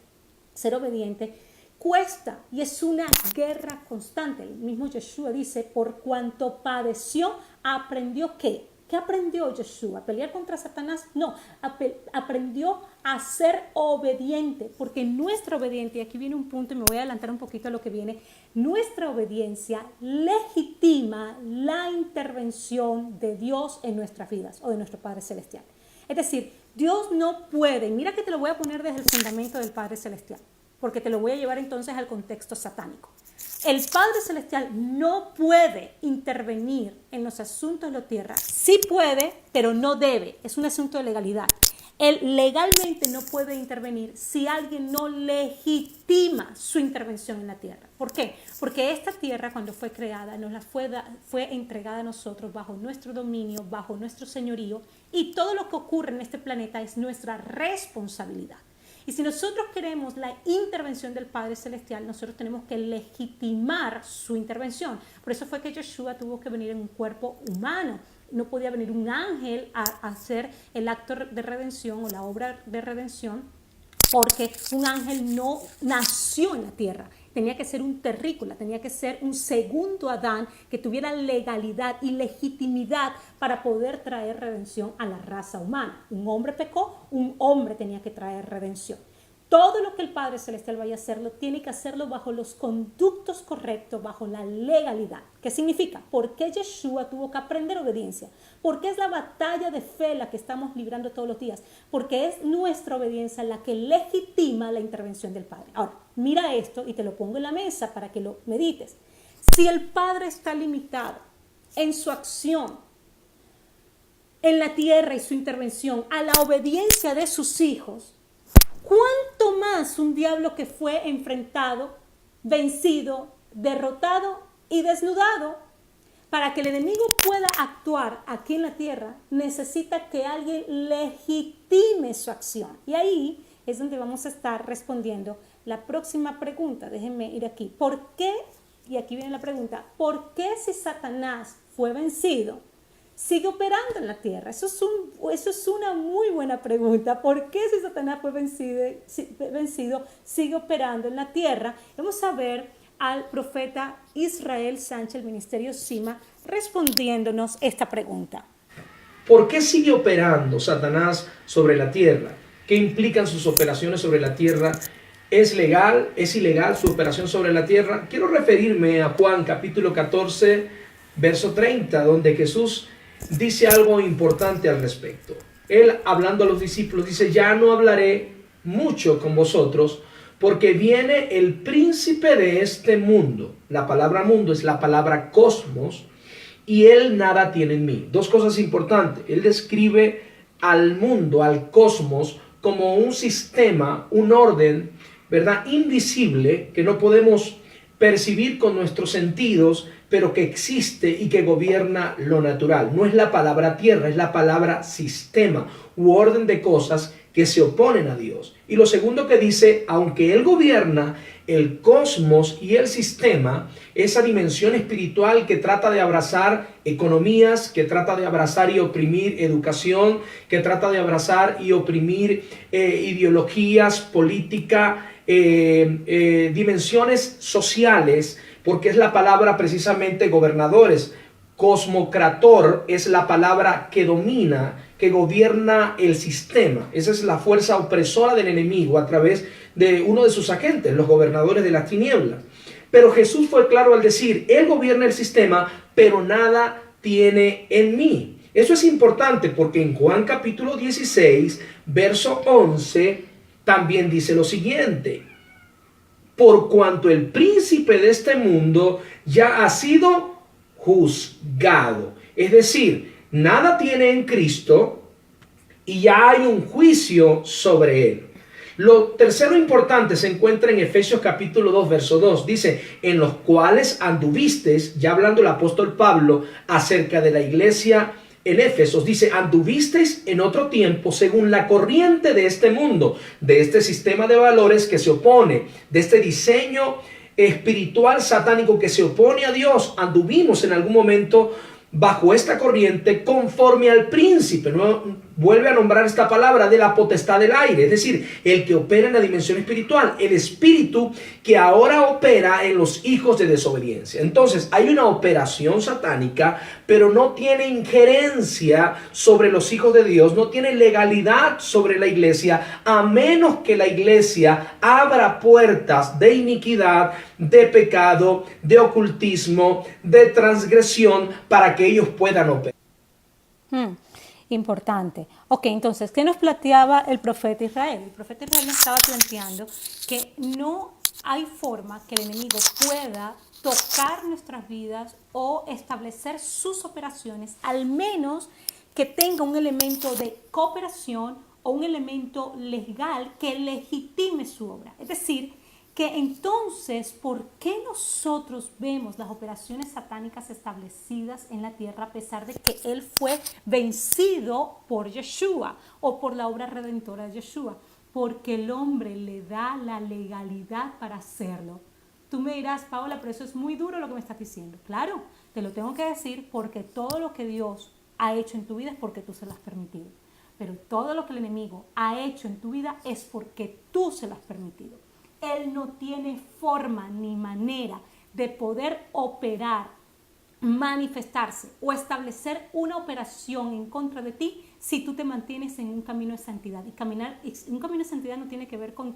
ser obediente, cuesta y es una guerra constante. El mismo Yeshua dice, por cuanto padeció, aprendió ¿qué? ¿Qué aprendió Yeshua? ¿A pelear contra Satanás? No, aprendió a ser obediente, porque nuestra obediencia, y aquí viene un punto y me voy a adelantar un poquito a lo que viene, nuestra obediencia legitima la intervención de Dios en nuestras vidas o de nuestro Padre Celestial. Es decir, Dios no puede, mira que te lo voy a poner desde el fundamento del Padre Celestial, porque te lo voy a llevar entonces al contexto satánico. El Padre Celestial no puede intervenir en los asuntos de la tierra. Sí puede, pero no debe. Es un asunto de legalidad. Él legalmente no puede intervenir si alguien no legitima su intervención en la tierra. ¿Por qué? Porque esta tierra, cuando fue creada, fue entregada a nosotros bajo nuestro dominio, bajo nuestro señorío, y todo lo que ocurre en este planeta es nuestra responsabilidad. Y si nosotros queremos la intervención del Padre Celestial, nosotros tenemos que legitimar su intervención. Por eso fue que Yeshua tuvo que venir en un cuerpo humano. No podía venir un ángel a hacer el acto de redención o la obra de redención, porque un ángel no nació en la tierra. Tenía que ser un terrícola, tenía que ser un segundo Adán que tuviera legalidad y legitimidad para poder traer redención a la raza humana. Un hombre pecó, un hombre tenía que traer redención. Todo lo que el Padre Celestial vaya a hacerlo, tiene que hacerlo bajo los conductos correctos, bajo la legalidad. ¿Qué significa? ¿Por qué Yeshua tuvo que aprender obediencia? ¿Por qué es la batalla de fe la que estamos librando todos los días? Porque es nuestra obediencia la que legitima la intervención del Padre. Ahora, mira esto y te lo pongo en la mesa para que lo medites. Si el Padre está limitado en su acción en la tierra y su intervención a la obediencia de sus hijos, ¿cuánto más un diablo que fue enfrentado, vencido, derrotado y desnudado? Para que el enemigo pueda actuar aquí en la tierra, necesita que alguien legitime su acción. Y ahí es donde vamos a estar respondiendo la próxima pregunta. Déjenme ir aquí. ¿Por qué? Y aquí viene la pregunta. ¿Por qué si Satanás fue vencido, sigue operando en la tierra? Eso es una muy buena pregunta. ¿Por qué si Satanás fue vencido, sigue operando en la tierra? Vamos a ver al profeta Israel Sánchez, el Ministerio Sima, respondiéndonos esta pregunta. ¿Por qué sigue operando Satanás sobre la tierra? ¿Qué implican sus operaciones sobre la tierra? ¿Es legal? ¿Es ilegal su operación sobre la tierra? Quiero referirme a Juan capítulo 14, verso 30, donde Jesús dice algo importante al respecto. Él, hablando a los discípulos, dice: ya no hablaré mucho con vosotros, porque viene el príncipe de este mundo. La palabra mundo es la palabra cosmos, y él nada tiene en mí. Dos cosas importantes. Él describe al mundo, al cosmos, como un sistema, un orden, ¿verdad?, invisible, que no podemos percibir con nuestros sentidos, pero que existe y que gobierna lo natural. No es la palabra tierra, es la palabra sistema u orden de cosas que se oponen a Dios. Y lo segundo que dice, aunque Él gobierna el cosmos y el sistema, esa dimensión espiritual que trata de abrazar economías, que trata de abrazar y oprimir educación, que trata de abrazar y oprimir ideologías, política, dimensiones sociales, porque es la palabra precisamente gobernadores. Cosmocrator es la palabra que domina, que gobierna el sistema. Esa es la fuerza opresora del enemigo a través de uno de sus agentes, los gobernadores de las tinieblas. Pero Jesús fue claro al decir: Él gobierna el sistema, pero nada tiene en mí. Eso es importante porque en Juan capítulo 16, verso 11, también dice lo siguiente: por cuanto el príncipe de este mundo ya ha sido juzgado. Es decir, nada tiene en Cristo y ya hay un juicio sobre él. Lo tercero importante se encuentra en Efesios capítulo 2, verso 2. Dice, en los cuales anduvisteis, ya hablando el apóstol Pablo acerca de la iglesia en Éfesos, dice, anduvisteis en otro tiempo según la corriente de este mundo, de este sistema de valores que se opone, de este diseño espiritual satánico que se opone a Dios. Anduvimos en algún momento bajo esta corriente conforme al príncipe, ¿no? Vuelve a nombrar esta palabra, de la potestad del aire, es decir, el que opera en la dimensión espiritual, el espíritu que ahora opera en los hijos de desobediencia. Entonces hay una operación satánica, pero no tiene injerencia sobre los hijos de Dios, no tiene legalidad sobre la iglesia, a menos que la iglesia abra puertas de iniquidad, de pecado, de ocultismo, de transgresión, para que ellos puedan operar. Importante. Ok, entonces, ¿qué nos planteaba el profeta Israel? El profeta Israel nos estaba planteando que no hay forma que el enemigo pueda tocar nuestras vidas o establecer sus operaciones, al menos que tenga un elemento de cooperación o un elemento legal que legitime su obra. Es decir, que entonces, ¿por qué nosotros vemos las operaciones satánicas establecidas en la tierra a pesar de que Él fue vencido por Yeshua o por la obra redentora de Yeshua? Porque el hombre le da la legalidad para hacerlo. Tú me dirás, Paola, pero eso es muy duro lo que me estás diciendo. Claro, te lo tengo que decir porque todo lo que Dios ha hecho en tu vida es porque tú se lo has permitido. Pero todo lo que el enemigo ha hecho en tu vida es porque tú se lo has permitido. Él no tiene forma ni manera de poder operar, manifestarse o establecer una operación en contra de ti si tú te mantienes en un camino de santidad. Y un camino de santidad no tiene que ver con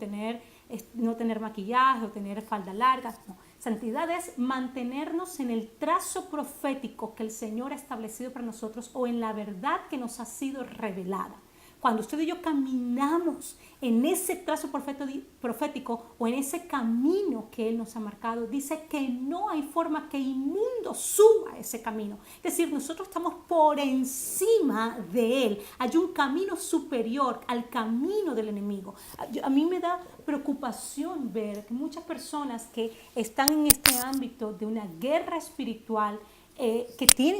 no tener maquillaje o tener falda larga. No. Santidad es mantenernos en el trazo profético que el Señor ha establecido para nosotros o en la verdad que nos ha sido revelada. Cuando usted y yo caminamos en ese trazo profético o en ese camino que Él nos ha marcado, dice que no hay forma que inmundo suba ese camino. Es decir, nosotros estamos por encima de Él. Hay un camino superior al camino del enemigo. A mí me da preocupación ver que muchas personas que están en este ámbito de una guerra espiritual,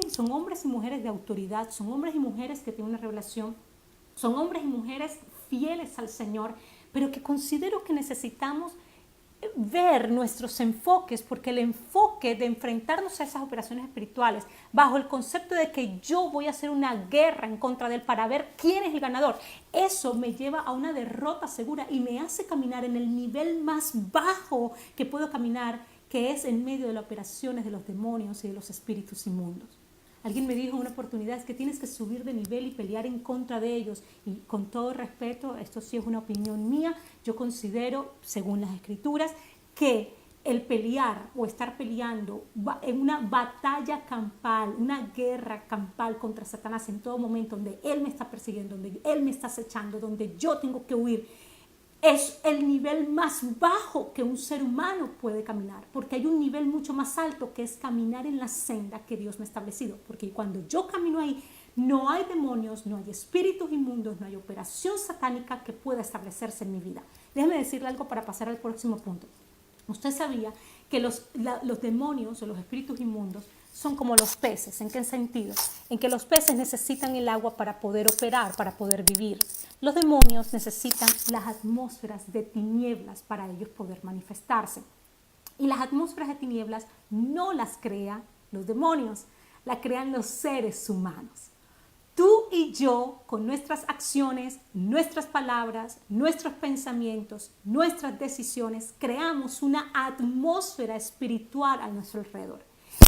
son hombres y mujeres de autoridad, son hombres y mujeres que tienen una revelación, son hombres y mujeres fieles al Señor, pero que considero que necesitamos ver nuestros enfoques, porque el enfoque de enfrentarnos a esas operaciones espirituales bajo el concepto de que yo voy a hacer una guerra en contra de él para ver quién es el ganador, eso me lleva a una derrota segura y me hace caminar en el nivel más bajo que puedo caminar, que es en medio de las operaciones de los demonios y de los espíritus inmundos. Alguien me dijo en una oportunidad, es que tienes que subir de nivel y pelear en contra de ellos. Y con todo respeto, esto sí es una opinión mía, yo considero, según las escrituras, que el pelear o estar peleando en una batalla campal, una guerra campal contra Satanás en todo momento, donde él me está persiguiendo, donde él me está acechando, donde yo tengo que huir, es el nivel más bajo que un ser humano puede caminar, porque hay un nivel mucho más alto que es caminar en la senda que Dios me ha establecido, porque cuando yo camino ahí no hay demonios, no hay espíritus inmundos, no hay operación satánica que pueda establecerse en mi vida. Déjame decirle algo para pasar al próximo punto. Usted sabía que los demonios o los espíritus inmundos son como los peces. ¿En qué sentido? En que los peces necesitan el agua para poder operar, para poder vivir. Los demonios necesitan las atmósferas de tinieblas para ellos poder manifestarse. Y las atmósferas de tinieblas no las crean los demonios, las crean los seres humanos. Tú y yo, con nuestras acciones, nuestras palabras, nuestros pensamientos, nuestras decisiones, creamos una atmósfera espiritual a nuestro alrededor.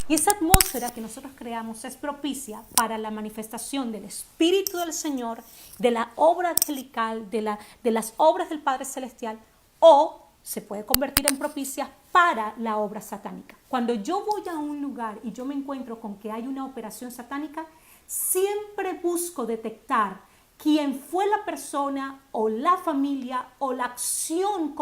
Y esa atmósfera que nosotros creamos es propicia para la manifestación del Espíritu del Señor, de la obra angelical, de las obras del Padre Celestial, o se puede convertir en propicia para la obra satánica. Cuando yo voy a un lugar y yo me encuentro con que hay una operación satánica, siempre busco detectar quién fue la persona o la familia o la acción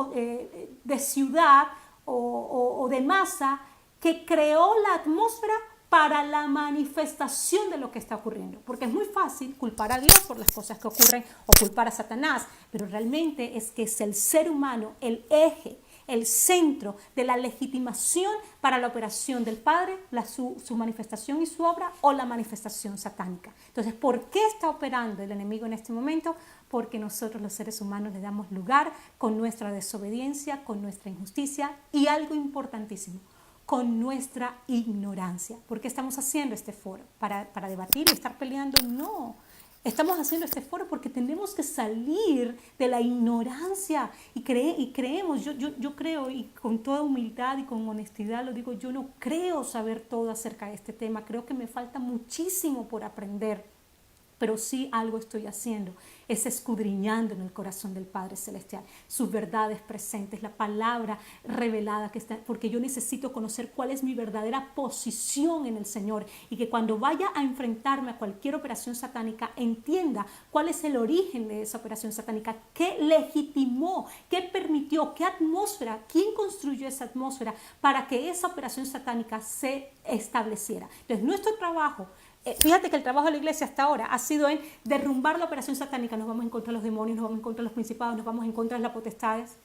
de ciudad o de masa que creó la atmósfera para la manifestación de lo que está ocurriendo. Porque es muy fácil culpar a Dios por las cosas que ocurren o culpar a Satanás, pero realmente es que es el ser humano el eje, el centro de la legitimación para la operación del Padre, su manifestación y su obra, o la manifestación satánica. Entonces, ¿por qué está operando el enemigo en este momento? Porque nosotros los seres humanos le damos lugar con nuestra desobediencia, con nuestra injusticia y algo importantísimo, con nuestra ignorancia. ¿Por qué estamos haciendo este foro? ¿Para debatir y estar peleando? No. Estamos haciendo este foro porque tenemos que salir de la ignorancia y creemos, yo creo, y con toda humildad y con honestidad lo digo, yo no creo saber todo acerca de este tema, creo que me falta muchísimo por aprender. Pero sí algo estoy haciendo, es escudriñando en el corazón del Padre Celestial, sus verdades presentes, la palabra revelada que está, porque yo necesito conocer cuál es mi verdadera posición en el Señor y que cuando vaya a enfrentarme a cualquier operación satánica, entienda cuál es el origen de esa operación satánica, qué legitimó, qué permitió, qué atmósfera, quién construyó esa atmósfera para que esa operación satánica se estableciera. Entonces, nuestro trabajo, fíjate que el trabajo de la iglesia hasta ahora ha sido en derrumbar la operación satánica. Nos vamos en contra de los demonios, nos vamos en contra de los principados, nos vamos en contra de las potestades.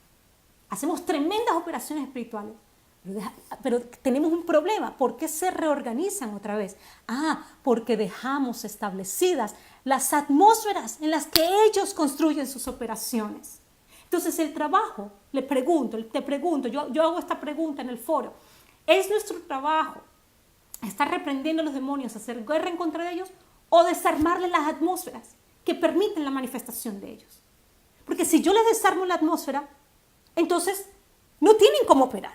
Hacemos tremendas operaciones espirituales. Pero tenemos un problema. ¿Por qué se reorganizan otra vez? Porque dejamos establecidas las atmósferas en las que ellos construyen sus operaciones. Entonces el trabajo, te pregunto, yo hago esta pregunta en el foro. ¿Es nuestro trabajo estar reprendiendo a los demonios, hacer guerra en contra de ellos, o desarmarle las atmósferas que permiten la manifestación de ellos? Porque si yo les desarmo la atmósfera, entonces no tienen cómo operar.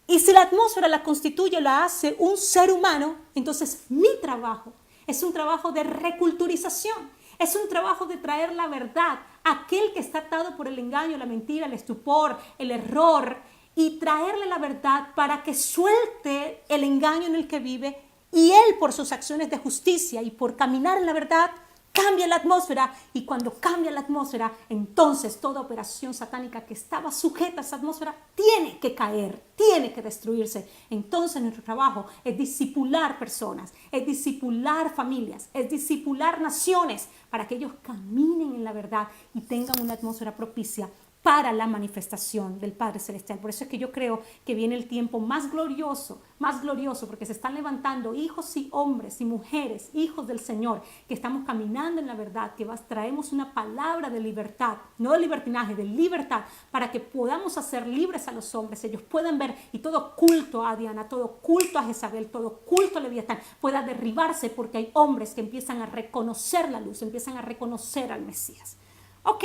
Y si la atmósfera la constituye, la hace un ser humano, entonces mi trabajo es un trabajo de reculturización, es un trabajo de traer la verdad a aquel que está atado por el engaño, la mentira, el estupor, el error, y traerle la verdad para que suelte el engaño en el que vive y él, por sus acciones de justicia y por caminar en la verdad, cambia la atmósfera, y cuando cambia la atmósfera, entonces toda operación satánica que estaba sujeta a esa atmósfera tiene que caer, tiene que destruirse. Entonces nuestro trabajo es discipular personas, es discipular familias, es discipular naciones para que ellos caminen en la verdad y tengan una atmósfera propicia para la manifestación del Padre Celestial. Por eso es que yo creo que viene el tiempo más glorioso, porque se están levantando hijos y hombres y mujeres, hijos del Señor, que estamos caminando en la verdad, que traemos una palabra de libertad, no de libertinaje, de libertad, para que podamos hacer libres a los hombres, ellos puedan ver, y todo culto a Diana, todo culto a Jezabel, todo culto a Leviatán pueda derribarse, porque hay hombres que empiezan a reconocer la luz, empiezan a reconocer al Mesías. Ok,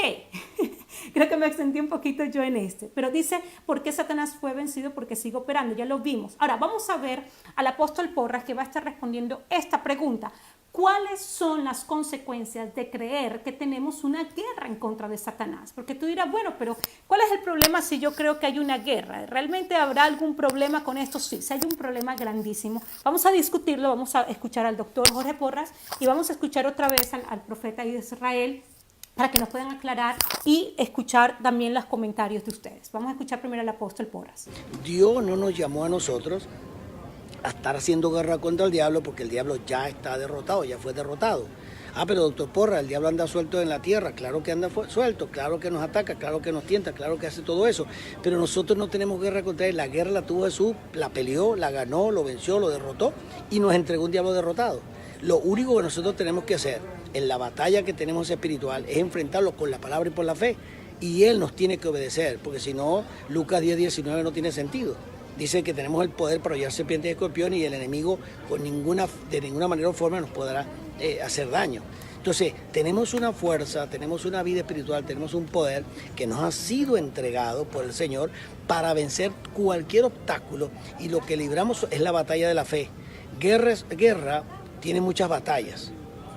creo que me extendí un poquito yo en pero dice, ¿por qué Satanás fue vencido? Porque sigue operando, ya lo vimos. Ahora vamos a ver al apóstol Porras, que va a estar respondiendo esta pregunta. ¿Cuáles son las consecuencias de creer que tenemos una guerra en contra de Satanás? Porque tú dirás, bueno, pero ¿cuál es el problema si yo creo que hay una guerra? ¿Realmente habrá algún problema con esto? Sí, hay un problema grandísimo. Vamos a discutirlo, vamos a escuchar al doctor Jorge Porras y vamos a escuchar otra vez al profeta de Israel, para que nos puedan aclarar y escuchar también los comentarios de ustedes. Vamos a escuchar primero al apóstol Porras. Dios no nos llamó a nosotros a estar haciendo guerra contra el diablo, porque el diablo ya está derrotado, ya fue derrotado. Pero doctor Porras, el diablo anda suelto en la tierra, claro que anda suelto, claro que nos ataca, claro que nos tienta, claro que hace todo eso, pero nosotros no tenemos guerra contra él. La guerra la tuvo Jesús, la peleó, la ganó, lo venció, lo derrotó y nos entregó un diablo derrotado. Lo único que nosotros tenemos que hacer en la batalla que tenemos espiritual es enfrentarlo con la palabra y por la fe, y él nos tiene que obedecer, porque si no, Lucas 10:19 no tiene sentido. Dice que tenemos el poder para hollar serpientes y escorpiones, y el enemigo de ninguna manera o forma nos podrá hacer daño. Entonces, tenemos una fuerza, tenemos una vida espiritual, tenemos un poder que nos ha sido entregado por el Señor para vencer cualquier obstáculo, y lo que libramos es la batalla de la fe. Guerra tiene muchas batallas,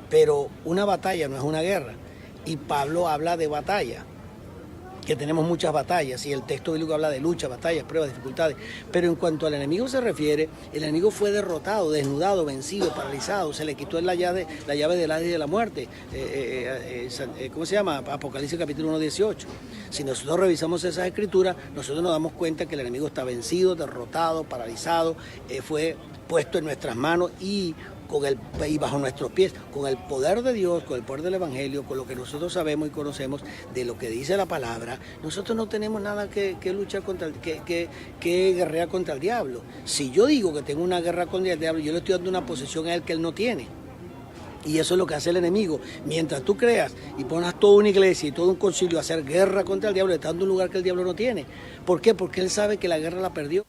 pero una batalla no es una guerra, y Pablo habla de batalla. que tenemos muchas batallas, y el texto bíblico habla de lucha, batallas, pruebas, dificultades, pero en cuanto al enemigo se refiere, el enemigo fue derrotado, desnudado, vencido, paralizado, se le quitó la llave del Hades y de la muerte. ¿Cómo se llama? Apocalipsis capítulo 1, 18. Si nosotros revisamos esas escrituras, nosotros nos damos cuenta que el enemigo está vencido, derrotado, paralizado, fue puesto en nuestras manos y bajo nuestros pies, con el poder de Dios, con el poder del Evangelio, con lo que nosotros sabemos y conocemos de lo que dice la palabra, nosotros no tenemos nada que luchar contra, que guerrear contra el diablo. Si yo digo que tengo una guerra contra el diablo, yo le estoy dando una posesión a él que él no tiene. Y eso es lo que hace el enemigo. Mientras tú creas y pones toda una iglesia y todo un concilio a hacer guerra contra el diablo, le está dando un lugar que el diablo no tiene. ¿Por qué? Porque él sabe que la guerra la perdió.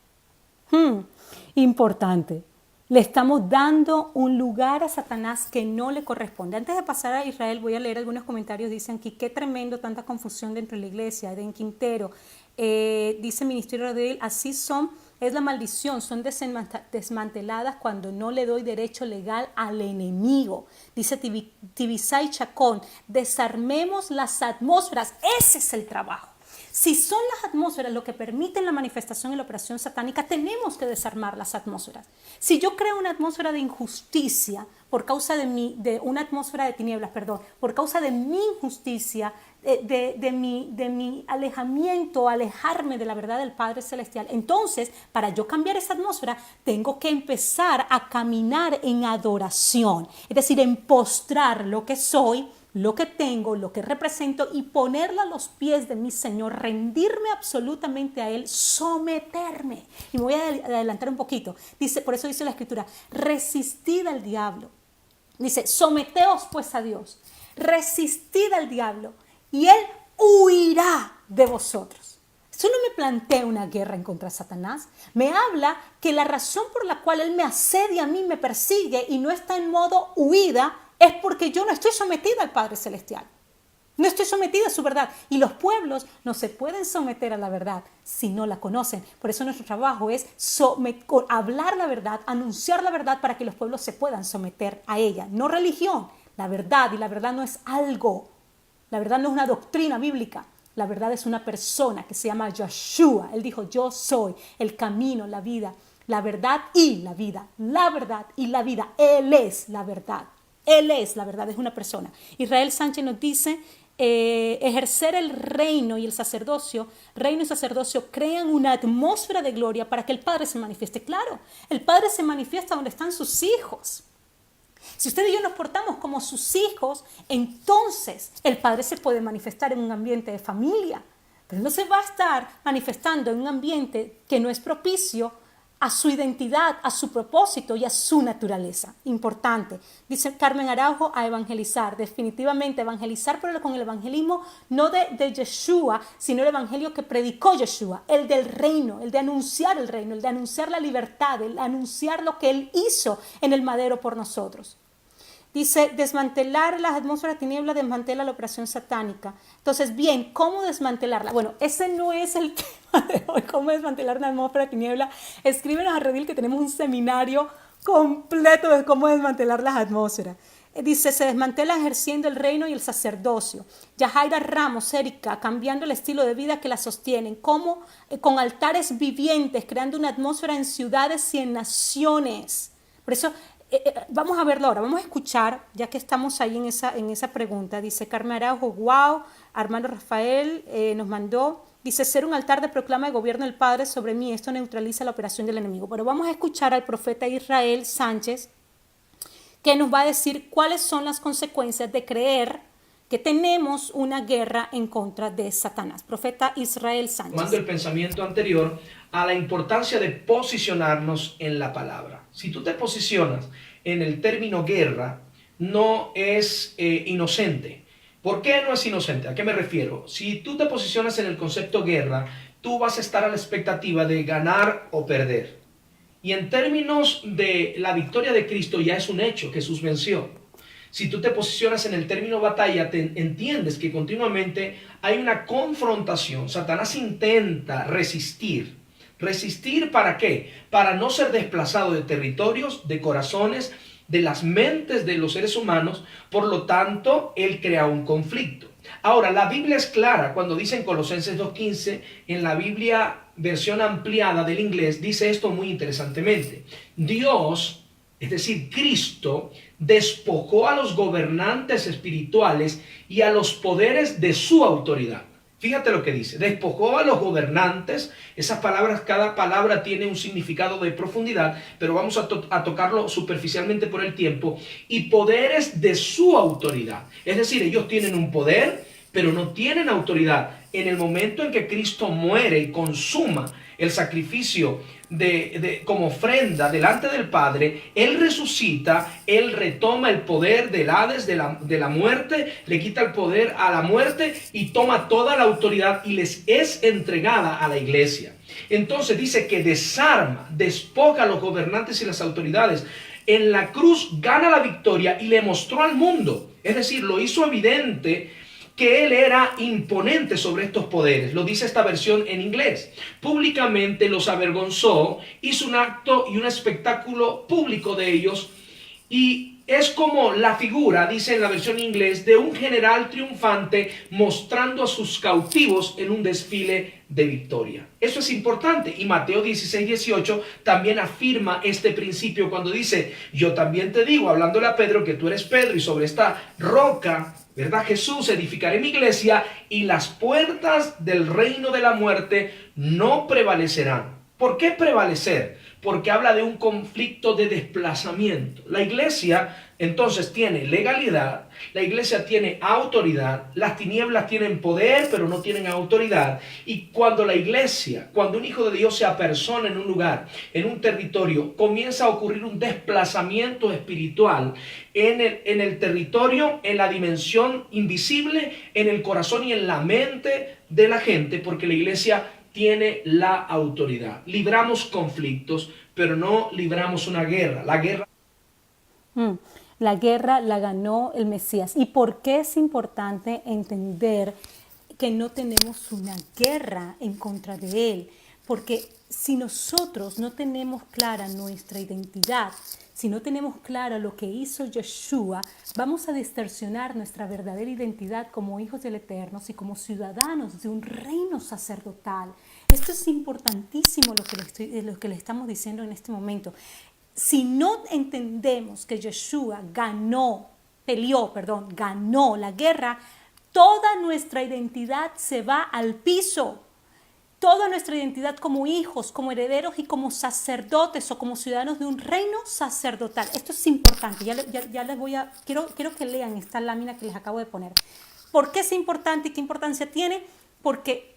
Importante. Le estamos dando un lugar a Satanás que no le corresponde. Antes de pasar a Israel, voy a leer algunos comentarios. Dicen aquí, qué tremendo, tanta confusión dentro de la iglesia. En Quintero, dice Ministerio de él, así son, es la maldición, son desmanteladas cuando no le doy derecho legal al enemigo. Dice Tibisay Chacón, desarmemos las atmósferas, ese es el trabajo. Si son las atmósferas lo que permiten la manifestación y la operación satánica, tenemos que desarmar las atmósferas. Si yo creo una atmósfera de injusticia por causa de una atmósfera de tinieblas, perdón, por causa de mi injusticia, de mi alejamiento, alejarme de la verdad del Padre Celestial, entonces, para yo cambiar esa atmósfera, tengo que empezar a caminar en adoración, es decir, en postrar lo que soy, lo que tengo, lo que represento y ponerla a los pies de mi Señor, rendirme absolutamente a Él, someterme. Y me voy a adelantar un poquito. Dice, por eso dice la Escritura, resistid al diablo. Dice, someteos pues a Dios, resistid al diablo y Él huirá de vosotros. Eso no me plantea una guerra en contra de Satanás. Me habla que la razón por la cual Él me asedia a mí, me persigue y no está en modo huida, es porque yo no estoy sometida al Padre Celestial. No estoy sometida a su verdad. Y los pueblos no se pueden someter a la verdad si no la conocen. Por eso nuestro trabajo es hablar la verdad, anunciar la verdad para que los pueblos se puedan someter a ella. No religión, la verdad. Y la verdad no es algo. La verdad no es una doctrina bíblica. La verdad es una persona que se llama Yeshua. Él dijo, yo soy el camino, la vida, la verdad y la vida. La verdad y la vida. Él es la verdad. Él es la verdad, es una persona. Israel Sánchez nos dice, ejercer el reino y el sacerdocio, reino y sacerdocio crean una atmósfera de gloria para que el Padre se manifieste. Claro, el Padre se manifiesta donde están sus hijos. Si usted y yo nos portamos como sus hijos, entonces el Padre se puede manifestar en un ambiente de familia, pero no se va a estar manifestando en un ambiente que no es propicio a su identidad, a su propósito y a su naturaleza. Importante. Dice Carmen Araujo, a evangelizar. Definitivamente evangelizar, pero con el evangelismo no de Yeshua, sino el evangelio que predicó Yeshua, el del reino, el de anunciar el reino, el de anunciar la libertad, el de anunciar lo que Él hizo en el madero por nosotros. Dice, desmantelar las atmósferas de tinieblas desmantela la operación satánica. Entonces, bien, ¿cómo desmantelarla? Bueno, ese no es el tema de hoy, cómo desmantelar una atmósfera de tinieblas. Escríbenos a Redil que tenemos un seminario completo de cómo desmantelar las atmósferas. Dice, se desmantela ejerciendo el reino y el sacerdocio. Yajaira Ramos, Erika, cambiando el estilo de vida que la sostienen. ¿Cómo? Con altares vivientes, creando una atmósfera en ciudades y en naciones. Por eso, vamos a verlo ahora, vamos a escuchar, ya que estamos ahí en esa pregunta. Dice Carmen Araujo, wow, Armando Rafael nos mandó, dice, ser un altar de proclama de gobierno del Padre sobre mí, esto neutraliza la operación del enemigo. Pero vamos a escuchar al profeta Israel Sánchez, que nos va a decir cuáles son las consecuencias de creer que tenemos una guerra en contra de Satanás. Profeta Israel Sánchez. Tomando el pensamiento anterior a la importancia de posicionarnos en la palabra. Si tú te posicionas en el término guerra, no es inocente. ¿Por qué no es inocente? ¿A qué me refiero? Si tú te posicionas en el concepto guerra, tú vas a estar a la expectativa de ganar o perder. Y en términos de la victoria de Cristo ya es un hecho, Jesús venció. Si tú te posicionas en el término batalla, entiendes que continuamente hay una confrontación. Satanás intenta resistir. ¿Resistir para qué? Para no ser desplazado de territorios, de corazones, de las mentes de los seres humanos. Por lo tanto, él crea un conflicto. Ahora, la Biblia es clara cuando dice en Colosenses 2:15, en la Biblia versión ampliada del inglés, dice esto muy interesantemente. Dios, es decir, Cristo, despojó a los gobernantes espirituales y a los poderes de su autoridad. Fíjate lo que dice, despojó a los gobernantes. Esas palabras, cada palabra tiene un significado de profundidad, pero vamos a tocarlo superficialmente por el tiempo. Y poderes de su autoridad. Es decir, ellos tienen un poder, pero no tienen autoridad. En el momento en que Cristo muere y consuma el sacrificio como ofrenda delante del Padre, Él resucita, Él retoma el poder del Hades, de la muerte, le quita el poder a la muerte y toma toda la autoridad y les es entregada a la iglesia. Entonces dice que desarma, despoja a los gobernantes y las autoridades. En la cruz gana la victoria y le mostró al mundo, es decir, lo hizo evidente que él era imponente sobre estos poderes. Lo dice esta versión en inglés. Públicamente los avergonzó, hizo un acto y un espectáculo público de ellos, y es como la figura, dice en la versión en inglés, de un general triunfante mostrando a sus cautivos en un desfile de victoria. Eso es importante, y Mateo 16:18 también afirma este principio cuando dice: yo también te digo, hablándole a Pedro, que tú eres Pedro, y sobre esta roca, ¿verdad, Jesús? Edificaré mi iglesia, y las puertas del reino de la muerte no prevalecerán. ¿Por qué prevalecer? Porque habla de un conflicto de desplazamiento. La iglesia entonces tiene legalidad, la iglesia tiene autoridad, las tinieblas tienen poder pero no tienen autoridad. Y cuando la iglesia, cuando un hijo de Dios se apersona en un lugar, en un territorio, comienza a ocurrir un desplazamiento espiritual en el territorio, en la dimensión invisible, en el corazón y en la mente de la gente, porque la iglesia tiene la autoridad. Libramos conflictos, pero no libramos una guerra. La guerra la ganó el Mesías. ¿Y por qué es importante entender que no tenemos una guerra en contra de Él? Porque si nosotros no tenemos clara nuestra identidad, si no tenemos clara lo que hizo Yeshua, vamos a distorsionar nuestra verdadera identidad como hijos del Eterno y como ciudadanos de un reino sacerdotal. Esto es importantísimo lo que le estamos diciendo en este momento. Si no entendemos que Yeshua ganó la guerra, toda nuestra identidad se va al piso. Toda nuestra identidad como hijos, como herederos y como sacerdotes o como ciudadanos de un reino sacerdotal. Esto es importante. Ya les voy a... Quiero que lean esta lámina que les acabo de poner. ¿Por qué es importante y qué importancia tiene? Porque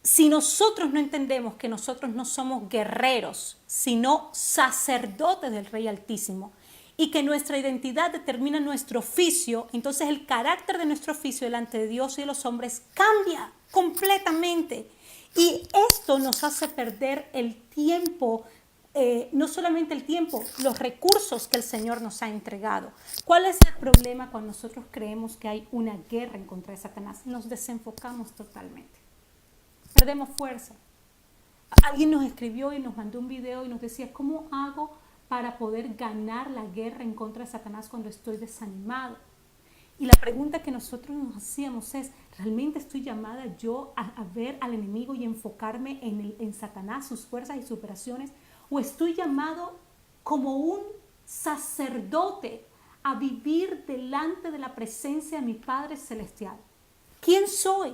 si nosotros no entendemos que nosotros no somos guerreros, sino sacerdotes del Rey Altísimo, y que nuestra identidad determina nuestro oficio, entonces el carácter de nuestro oficio delante de Dios y de los hombres cambia completamente. Y esto nos hace perder el tiempo, no solamente el tiempo, los recursos que el Señor nos ha entregado. ¿Cuál es el problema cuando nosotros creemos que hay una guerra en contra de Satanás? Nos desenfocamos totalmente. Perdemos fuerza. Alguien nos escribió y nos mandó un video y nos decía: ¿cómo hago para poder ganar la guerra en contra de Satanás cuando estoy desanimado? Y la pregunta que nosotros nos hacíamos es: ¿realmente estoy llamada yo a ver al enemigo y enfocarme en Satanás, sus fuerzas y sus operaciones? ¿O estoy llamado como un sacerdote a vivir delante de la presencia de mi Padre Celestial? ¿Quién soy?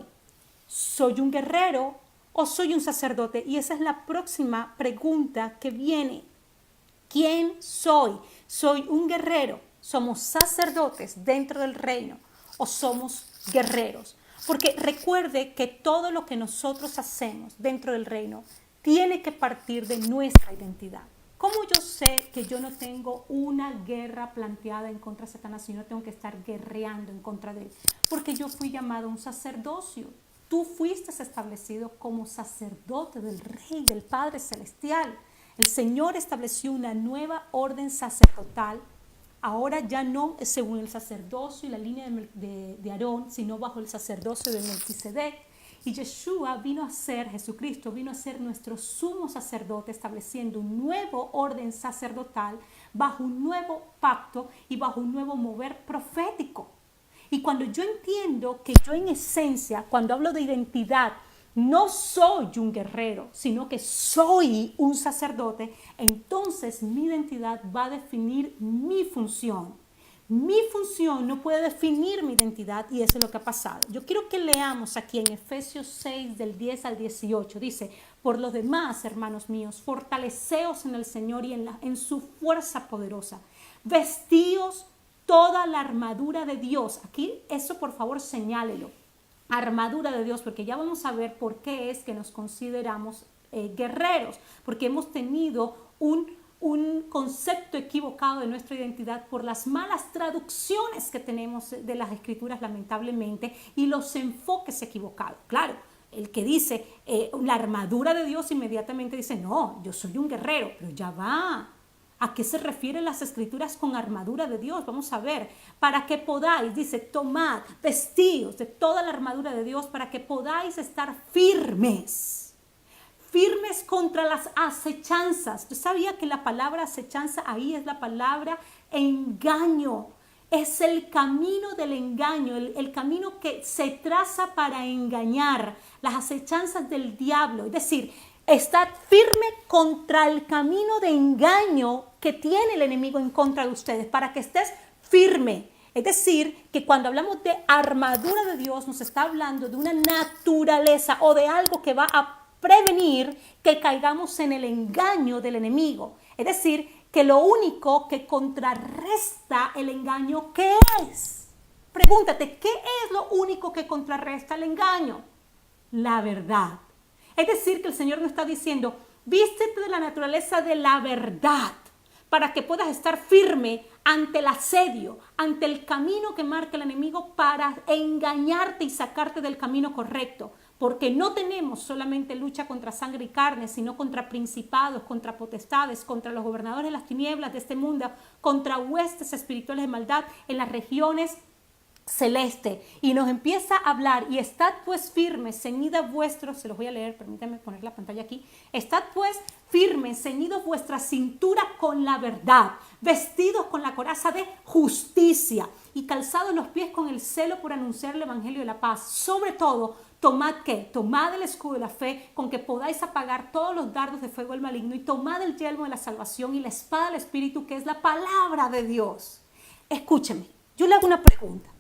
¿Soy un guerrero o soy un sacerdote? Y esa es la próxima pregunta que viene. ¿Quién soy? ¿Soy un guerrero? ¿Somos sacerdotes dentro del reino o somos guerreros? Porque recuerde que todo lo que nosotros hacemos dentro del reino tiene que partir de nuestra identidad. ¿Cómo yo sé que yo no tengo una guerra planteada en contra de Satanás y no tengo que estar guerreando en contra de él? Porque yo fui llamado a un sacerdocio. Tú fuiste establecido como sacerdote del Rey, del Padre Celestial. El Señor estableció una nueva orden sacerdotal, ahora ya no según el sacerdocio y la línea de Aarón, sino bajo el sacerdocio de Melquisedec. Y Jesucristo vino a ser nuestro sumo sacerdote, estableciendo un nuevo orden sacerdotal bajo un nuevo pacto y bajo un nuevo mover profético. Y cuando yo entiendo que yo en esencia, cuando hablo de identidad, no soy un guerrero, sino que soy un sacerdote, entonces mi identidad va a definir mi función. Mi función no puede definir mi identidad y eso es lo que ha pasado. Yo quiero que leamos aquí en Efesios 6 del 10 al 18. Dice, por los demás, hermanos míos, fortaleceos en el Señor y en su fuerza poderosa. Vestíos toda la armadura de Dios. Aquí eso por favor señálelo. Armadura de Dios, porque ya vamos a ver por qué es que nos consideramos guerreros, porque hemos tenido un concepto equivocado de nuestra identidad por las malas traducciones que tenemos de las escrituras lamentablemente y los enfoques equivocados. Claro, el que dice la armadura de Dios inmediatamente dice, no, yo soy un guerrero, pero ya va. ¿A qué se refieren las escrituras con armadura de Dios? Vamos a ver. Para que podáis, dice, tomad, vestíos de toda la armadura de Dios para que podáis estar firmes. Firmes contra las acechanzas. Yo sabía que la palabra acechanza ahí es la palabra engaño. Es el camino del engaño, el camino que se traza para engañar, las acechanzas del diablo. Es decir, estad firme contra el camino de engaño que tiene el enemigo en contra de ustedes, para que estés firme. Es decir, que cuando hablamos de armadura de Dios, nos está hablando de una naturaleza o de algo que va a prevenir que caigamos en el engaño del enemigo. Es decir, que lo único que contrarresta el engaño, ¿qué es? Pregúntate, ¿qué es lo único que contrarresta el engaño? La verdad. Es decir, que el Señor nos está diciendo, vístete de la naturaleza de la verdad para que puedas estar firme ante el asedio, ante el camino que marca el enemigo para engañarte y sacarte del camino correcto. Porque no tenemos solamente lucha contra sangre y carne, sino contra principados, contra potestades, contra los gobernadores de las tinieblas de este mundo, contra huestes espirituales de maldad en las regiones celeste, y nos empieza a hablar, y estad pues firmes, ceñidas vuestros, se los voy a leer, permítanme poner la pantalla aquí, estad pues firmes, ceñidos vuestra cintura con la verdad, vestidos con la coraza de justicia, y calzados los pies con el celo por anunciar el evangelio de la paz. Sobre todo, tomad ¿qué? Tomad el escudo de la fe, con que podáis apagar todos los dardos de fuego del maligno, y tomad el yelmo de la salvación y la espada del Espíritu, que es la palabra de Dios. Escúcheme, yo le hago una pregunta.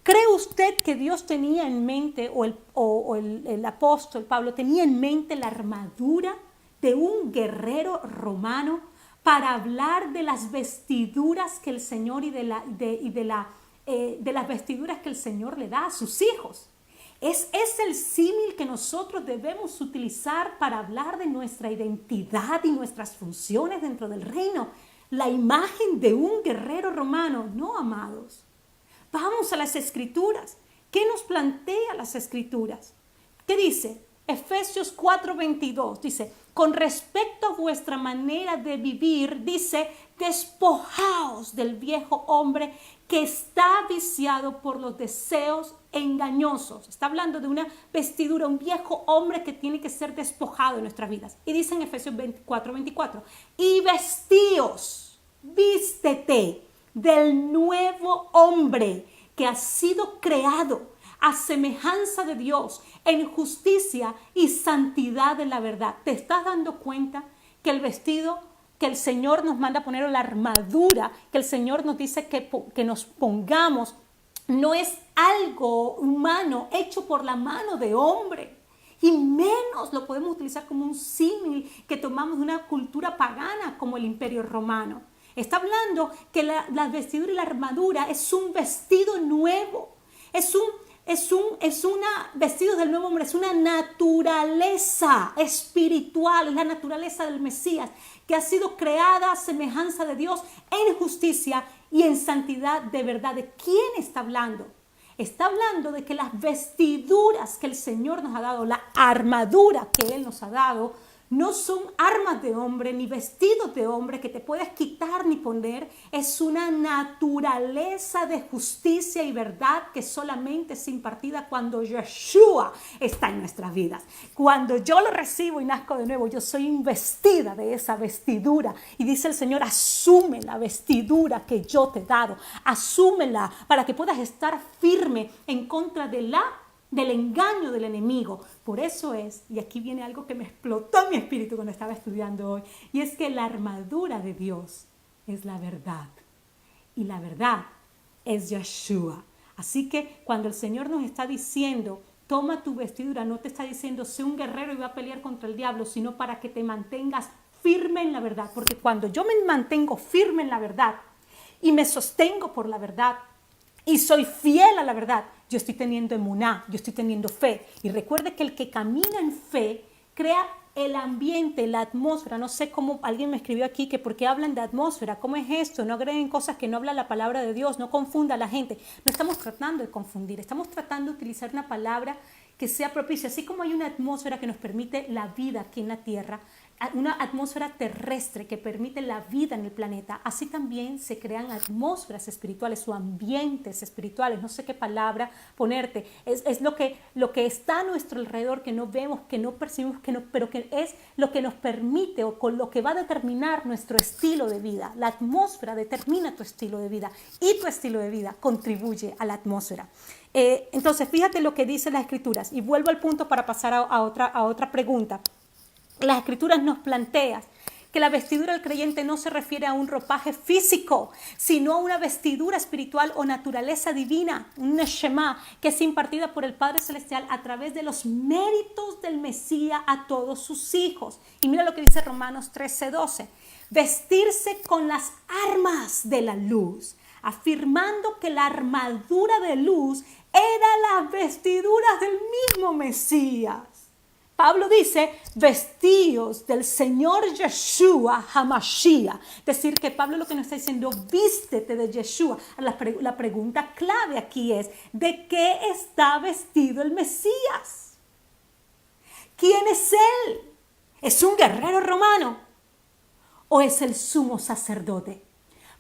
¿Cree usted que Dios tenía en mente, o el apóstol Pablo tenía en mente la armadura de un guerrero romano para hablar de las vestiduras que el Señor y de las vestiduras que el Señor le da a sus hijos? Es el símil que nosotros debemos utilizar para hablar de nuestra identidad y nuestras funciones dentro del reino. La imagen de un guerrero romano, no, amados. Vamos a las escrituras. ¿Qué nos plantea las escrituras? ¿Qué dice? Efesios 4:22 dice, con respecto a vuestra manera de vivir, dice, despojaos del viejo hombre que está viciado por los deseos engañosos. Está hablando de una vestidura, un viejo hombre que tiene que ser despojado en nuestras vidas. Y dice en Efesios 4:24, y vestíos, vístete del nuevo hombre que ha sido creado a semejanza de Dios en justicia y santidad de la verdad. ¿Te estás dando cuenta que el vestido que el Señor nos manda poner, o la armadura que el Señor nos dice que nos pongamos, no es algo humano hecho por la mano de hombre? Y menos lo podemos utilizar como un símil que tomamos de una cultura pagana como el Imperio Romano. Está hablando que la vestidura y la armadura es un vestido nuevo, es una vestido del nuevo hombre, es una naturaleza espiritual, es la naturaleza del Mesías que ha sido creada a semejanza de Dios en justicia y en santidad de verdad. ¿De quién está hablando? Está hablando de que las vestiduras que el Señor nos ha dado, la armadura que Él nos ha dado, No son armas de hombre ni vestidos de hombre que te puedes quitar ni poner. Es una naturaleza de justicia y verdad que solamente es impartida cuando Yeshua está en nuestras vidas. Cuando yo lo recibo y nazco de nuevo, yo soy investida de esa vestidura. Y dice el Señor, asume la vestidura que yo te he dado. Asúmela para que puedas estar firme en contra del engaño del enemigo. Por eso es, y aquí viene algo que me explotó en mi espíritu cuando estaba estudiando hoy, y es que la armadura de Dios es la verdad, y la verdad es Yeshua. Así que cuando el Señor nos está diciendo, toma tu vestidura, no te está diciendo, sé un guerrero y va a pelear contra el diablo, sino para que te mantengas firme en la verdad, porque cuando yo me mantengo firme en la verdad, y me sostengo por la verdad, y soy fiel a la verdad, yo estoy teniendo emuná, yo estoy teniendo fe. Y recuerde que el que camina en fe crea el ambiente, la atmósfera. No sé cómo alguien me escribió aquí que por qué hablan de atmósfera, ¿cómo es esto? No agreguen cosas que no habla la palabra de Dios, no confunda a la gente. No estamos tratando de confundir, estamos tratando de utilizar una palabra que sea propicia. Así como hay una atmósfera que nos permite la vida aquí en la tierra, una atmósfera terrestre que permite la vida en el planeta, así también se crean atmósferas espirituales o ambientes espirituales, no sé qué palabra ponerte, es lo que está a nuestro alrededor, que no vemos, que no percibimos, pero que es lo que nos permite o con lo que va a determinar nuestro estilo de vida. La atmósfera determina tu estilo de vida y tu estilo de vida contribuye a la atmósfera. Entonces, fíjate lo que dicen las Escrituras y vuelvo al punto para pasar a otra pregunta. Las Escrituras nos plantean que la vestidura del creyente no se refiere a un ropaje físico, sino a una vestidura espiritual o naturaleza divina, un neshama, que es impartida por el Padre Celestial a través de los méritos del Mesías a todos sus hijos. Y mira lo que dice Romanos 13:12, vestirse con las armas de la luz, afirmando que la armadura de luz era las vestiduras del mismo Mesías. Pablo dice, vestíos del Señor Yeshua HaMashiach. Es decir, que Pablo lo que nos está diciendo, vístete de Yeshua. La pregunta clave aquí es, ¿de qué está vestido el Mesías? ¿Quién es él? ¿Es un guerrero romano? ¿O es el sumo sacerdote?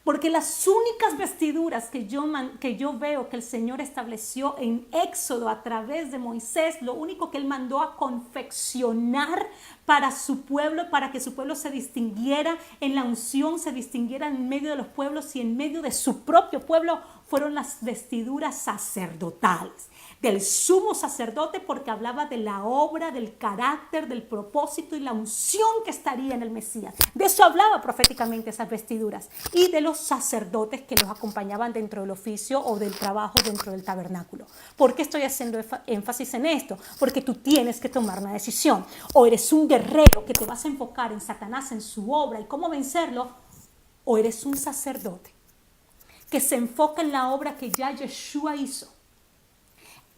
Porque las únicas vestiduras que yo veo que el Señor estableció en Éxodo a través de Moisés, lo único que Él mandó a confeccionar para su pueblo, para que su pueblo se distinguiera en la unción, se distinguiera en medio de los pueblos y en medio de su propio pueblo, fueron las vestiduras sacerdotales del sumo sacerdote, porque hablaba de la obra, del carácter, del propósito y la unción que estaría en el Mesías. De eso hablaba proféticamente esas vestiduras, y de los sacerdotes que los acompañaban dentro del oficio o del trabajo dentro del tabernáculo. ¿Por qué estoy haciendo énfasis en esto? Porque tú tienes que tomar una decisión. O eres un guerrero que te vas a enfocar en Satanás, en su obra y cómo vencerlo, o eres un sacerdote que se enfoca en la obra que ya Yeshua hizo,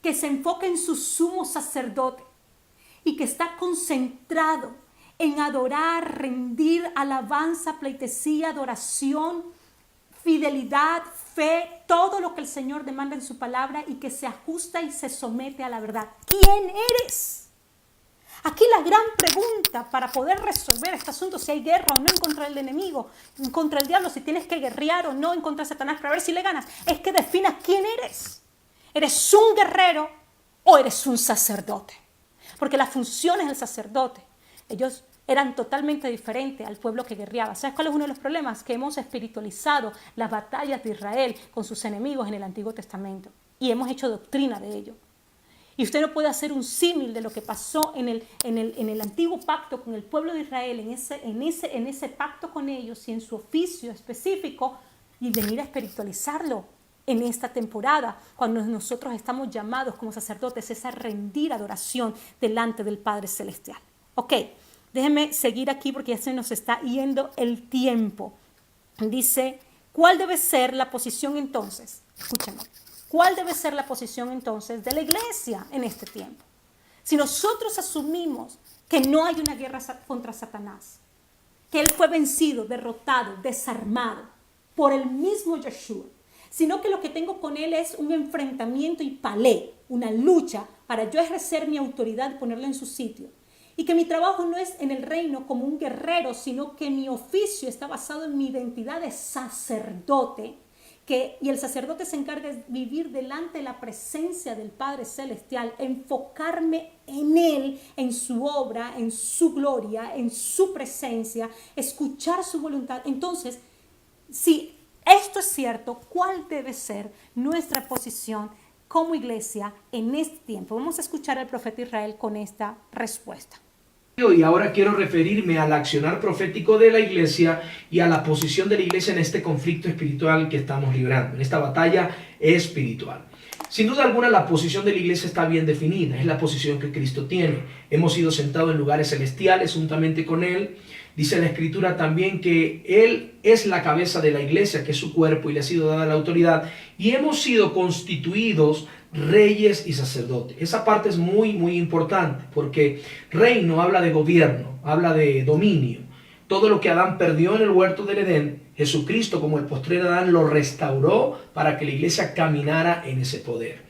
que se enfoca en su sumo sacerdote y que está concentrado en adorar, rendir, alabanza, pleitesía, adoración, fidelidad, fe, todo lo que el Señor demanda en su palabra, y que se ajusta y se somete a la verdad. ¿Quién eres? Aquí la gran pregunta para poder resolver este asunto, si hay guerra o no en contra del enemigo, en contra del diablo, si tienes que guerrear o no en contra de Satanás para ver si le ganas, es que definas quién eres. ¿Eres un guerrero o eres un sacerdote? Porque las funciones del sacerdote, ellos eran totalmente diferentes al pueblo que guerreaba. ¿Sabes cuál es uno de los problemas? Que hemos espiritualizado las batallas de Israel con sus enemigos en el Antiguo Testamento y hemos hecho doctrina de ello. Y usted no puede hacer un símil de lo que pasó en el antiguo pacto con el pueblo de Israel, en ese pacto con ellos y en su oficio específico, y venir a espiritualizarlo en esta temporada, cuando nosotros estamos llamados como sacerdotes es a rendir adoración delante del Padre Celestial. Ok, déjenme seguir aquí porque ya se nos está yendo el tiempo. Dice, ¿cuál debe ser la posición entonces? Escúchame. ¿Cuál debe ser la posición entonces de la iglesia en este tiempo? Si nosotros asumimos que no hay una guerra contra Satanás, que él fue vencido, derrotado, desarmado por el mismo Yeshua, sino que lo que tengo con él es un enfrentamiento y palé, una lucha para yo ejercer mi autoridad y ponerla en su sitio, y que mi trabajo no es en el reino como un guerrero, sino que mi oficio está basado en mi identidad de sacerdote, y el sacerdote se encarga de vivir delante de la presencia del Padre Celestial, enfocarme en Él, en su obra, en su gloria, en su presencia, escuchar su voluntad. Entonces, si esto es cierto, ¿cuál debe ser nuestra posición como iglesia en este tiempo? Vamos a escuchar al profeta Israel con esta respuesta. Y ahora quiero referirme al accionar profético de la iglesia y a la posición de la iglesia en este conflicto espiritual que estamos librando, en esta batalla espiritual. Sin duda alguna, la posición de la iglesia está bien definida, es la posición que Cristo tiene. Hemos sido sentados en lugares celestiales juntamente con Él. Dice la Escritura también que Él es la cabeza de la iglesia, que es su cuerpo, y le ha sido dada la autoridad. Y hemos sido constituidos reyes y sacerdotes. Esa parte es muy, muy importante, porque reino habla de gobierno, habla de dominio. Todo lo que Adán perdió en el huerto del Edén, Jesucristo, como el postrer Adán, lo restauró para que la iglesia caminara en ese poder.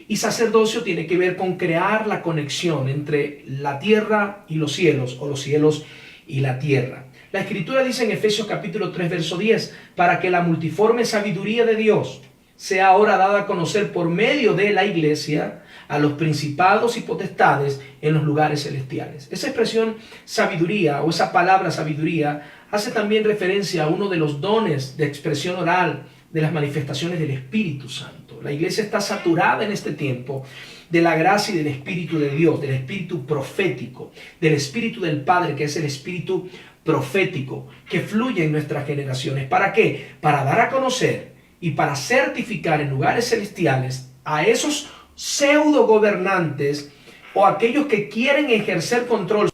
Y sacerdocio tiene que ver con crear la conexión entre la tierra y los cielos, o los cielos y la tierra. La Escritura dice en Efesios capítulo 3, verso 10, para que la multiforme sabiduría de Dios sea ahora dada a conocer por medio de la iglesia a los principados y potestades en los lugares celestiales. Esa expresión sabiduría, o esa palabra sabiduría, hace también referencia a uno de los dones de expresión oral de las manifestaciones del Espíritu Santo. La iglesia está saturada en este tiempo de la gracia y del Espíritu de Dios, del Espíritu profético, del Espíritu del Padre, que es el Espíritu profético, que fluye en nuestras generaciones. ¿Para qué? Para dar a conocer y para certificar en lugares celestiales a esos pseudo gobernantes o aquellos que quieren ejercer control.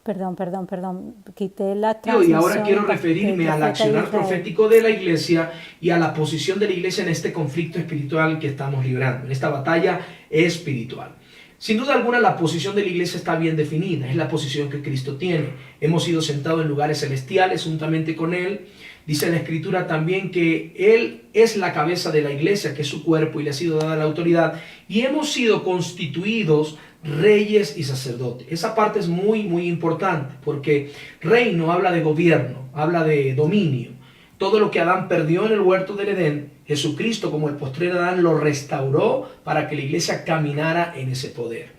Perdón, quité la transmisión. Y ahora quiero referirme al accionar profético de la iglesia y a la posición de la iglesia en este conflicto espiritual que estamos librando, en esta batalla espiritual. Sin duda alguna, la posición de la iglesia está bien definida, es la posición que Cristo tiene. Hemos sido sentados en lugares celestiales juntamente con Él. Dice la Escritura también que Él es la cabeza de la iglesia, que es su cuerpo, y le ha sido dada la autoridad. Y hemos sido constituidos reyes y sacerdotes. Esa parte es muy, muy importante, porque reino habla de gobierno, habla de dominio. Todo lo que Adán perdió en el huerto del Edén, Jesucristo, como el postrer Adán, lo restauró para que la iglesia caminara en ese poder.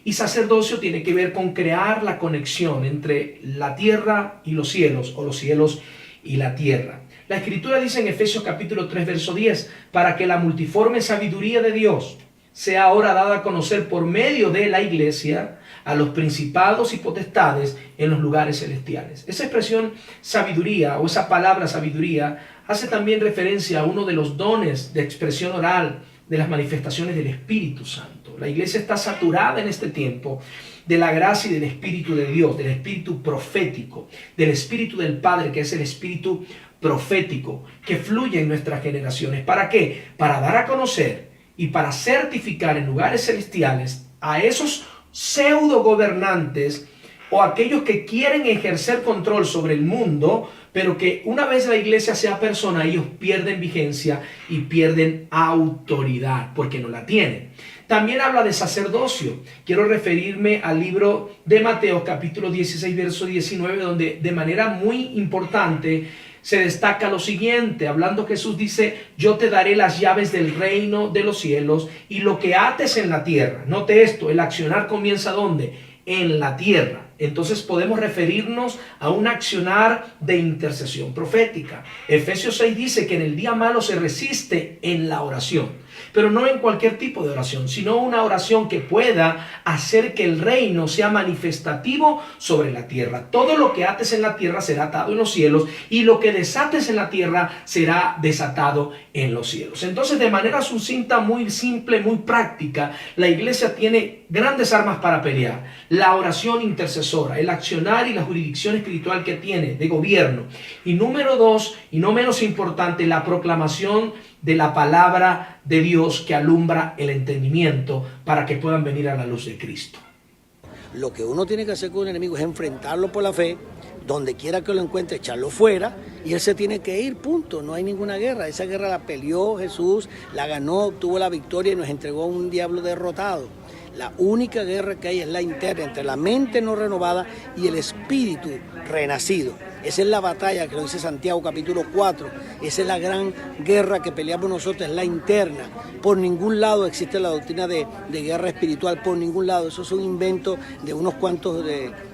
Y sacerdocio tiene que ver con crear la conexión entre la tierra y los cielos, o los cielos y la tierra. La Escritura dice en Efesios capítulo 3, verso 10, para que la multiforme sabiduría de Dios sea ahora dada a conocer por medio de la iglesia a los principados y potestades en los lugares celestiales. Esa expresión sabiduría, o esa palabra sabiduría, hace también referencia a uno de los dones de expresión oral de las manifestaciones del Espíritu Santo. La iglesia está saturada en este tiempo de la gracia y del Espíritu de Dios, del Espíritu profético, del Espíritu del Padre, que es el Espíritu profético, que fluye en nuestras generaciones. ¿Para qué? Para dar a conocer y para certificar en lugares celestiales a esos pseudo gobernantes o aquellos que quieren ejercer control sobre el mundo, pero que una vez la iglesia sea persona, ellos pierden vigencia y pierden autoridad porque no la tienen. También habla de sacerdocio. Quiero referirme al libro de Mateo capítulo 16 verso 19, donde de manera muy importante se destaca lo siguiente. Hablando Jesús dice: yo te daré las llaves del reino de los cielos, y lo que ates en la tierra. Note esto, el accionar comienza ¿dónde? En la tierra. Entonces podemos referirnos a un accionar de intercesión profética. Efesios 6 dice que en el día malo se resiste en la oración. Pero no en cualquier tipo de oración, sino una oración que pueda hacer que el reino sea manifestativo sobre la tierra. Todo lo que ates en la tierra será atado en los cielos, y lo que desates en la tierra será desatado en los cielos. Entonces, de manera sucinta, muy simple, muy práctica, la iglesia tiene grandes armas para pelear. La oración intercesora, el accionar y la jurisdicción espiritual que tiene de gobierno. Y número 2, y no menos importante, la proclamación de la palabra de Dios que alumbra el entendimiento para que puedan venir a la luz de Cristo. Lo que uno tiene que hacer con un enemigo es enfrentarlo por la fe, donde quiera que lo encuentre, echarlo fuera, y él se tiene que ir, punto. No hay ninguna guerra. Esa guerra la peleó Jesús, la ganó, obtuvo la victoria y nos entregó a un diablo derrotado. La única guerra que hay es la interna, entre la mente no renovada y el espíritu renacido. Esa es la batalla que lo dice Santiago capítulo 4. Esa es la gran guerra que peleamos nosotros, es la interna. Por ningún lado existe la doctrina de guerra espiritual, por ningún lado. Eso es un invento de unos cuantos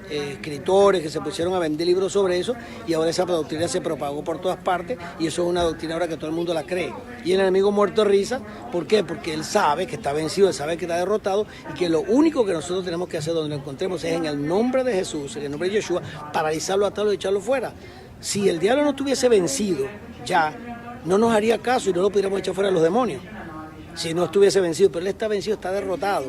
escritores que se pusieron a vender libros sobre eso, y ahora esa doctrina se propagó por todas partes, y eso es una doctrina ahora que todo el mundo la cree. Y el enemigo muerto de risa, ¿por qué? Porque él sabe que está vencido, él sabe que está derrotado, y que lo único que nosotros tenemos que hacer donde lo encontremos es en el nombre de Jesús, en el nombre de Yeshua, paralizarlo, atarlo y echarlo fuera. Si el diablo no estuviese vencido, ya no nos haría caso y no lo pudiéramos echar fuera a los demonios. Si no estuviese vencido, pero él está vencido, está derrotado.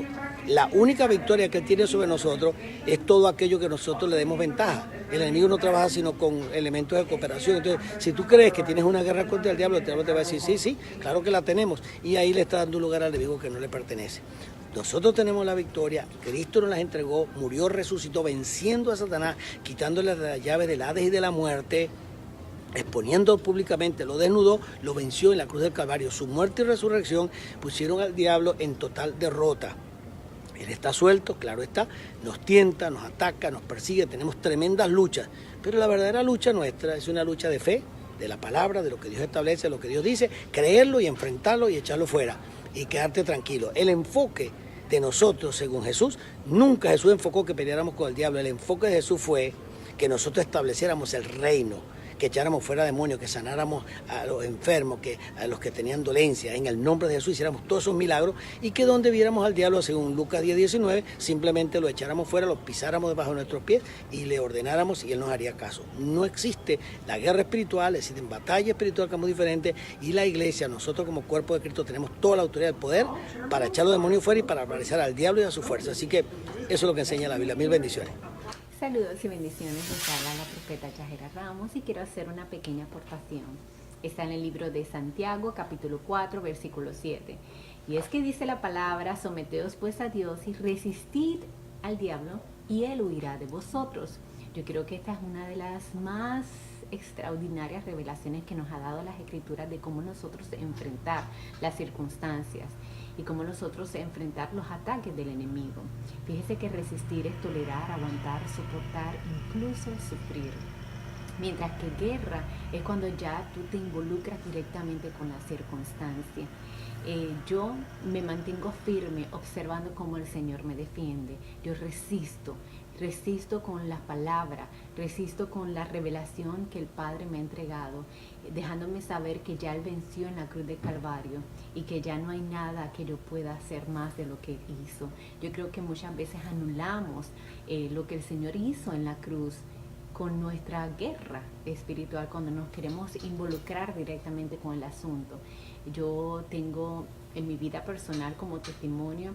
La única victoria que él tiene sobre nosotros es todo aquello que nosotros le demos ventaja. El enemigo no trabaja sino con elementos de cooperación. Entonces, si tú crees que tienes una guerra contra el diablo te va a decir, sí, claro que la tenemos. Y ahí le está dando un lugar al enemigo que no le pertenece. Nosotros tenemos la victoria, Cristo nos las entregó, murió, resucitó, venciendo a Satanás, quitándole la llave del Hades y de la muerte, exponiendo públicamente, lo desnudó, lo venció en la cruz del Calvario. Su muerte y resurrección pusieron al diablo en total derrota. Él está suelto, claro está, nos tienta, nos ataca, nos persigue, tenemos tremendas luchas, pero la verdadera lucha nuestra es una lucha de fe, de la palabra, de lo que Dios establece, de lo que Dios dice, creerlo y enfrentarlo y echarlo fuera y quedarte tranquilo. El enfoque de nosotros, según Jesús, nunca Jesús enfocó que peleáramos con el diablo. El enfoque de Jesús fue que nosotros estableciéramos el reino, que echáramos fuera demonios, que sanáramos a los enfermos, que a los que tenían dolencia, en el nombre de Jesús hiciéramos todos esos milagros, y que donde viéramos al diablo, según Lucas 10:19, simplemente lo echáramos fuera, lo pisáramos debajo de nuestros pies y le ordenáramos y él nos haría caso. No existe la guerra espiritual, existen batallas espirituales que somos diferentes, y la iglesia, nosotros como cuerpo de Cristo tenemos toda la autoridad y el poder para echar los demonios fuera y para paralizar al diablo y a su fuerza. Así que eso es lo que enseña la Biblia. Mil bendiciones. Saludos y bendiciones, les habla la profeta Yahira Ramos y quiero hacer una pequeña aportación. Está en el libro de Santiago, capítulo 4, versículo 7. Y es que dice la palabra, someteos pues a Dios y resistid al diablo y él huirá de vosotros. Yo creo que esta es una de las más extraordinarias revelaciones que nos ha dado las Escrituras de cómo nosotros enfrentar las circunstancias y cómo nosotros enfrentar los ataques del enemigo. Fíjese que resistir es tolerar, aguantar, soportar, incluso sufrir. Mientras que guerra es cuando ya tú te involucras directamente con la circunstancia. Yo me mantengo firme observando cómo el Señor me defiende. Yo resisto con la palabra, resisto con la revelación que el Padre me ha entregado, dejándome saber que ya Él venció en la cruz de Calvario y que ya no hay nada que yo pueda hacer más de lo que Él hizo. Yo creo que muchas veces anulamos lo que el Señor hizo en la cruz con nuestra guerra espiritual cuando nos queremos involucrar directamente con el asunto. Yo tengo en mi vida personal como testimonio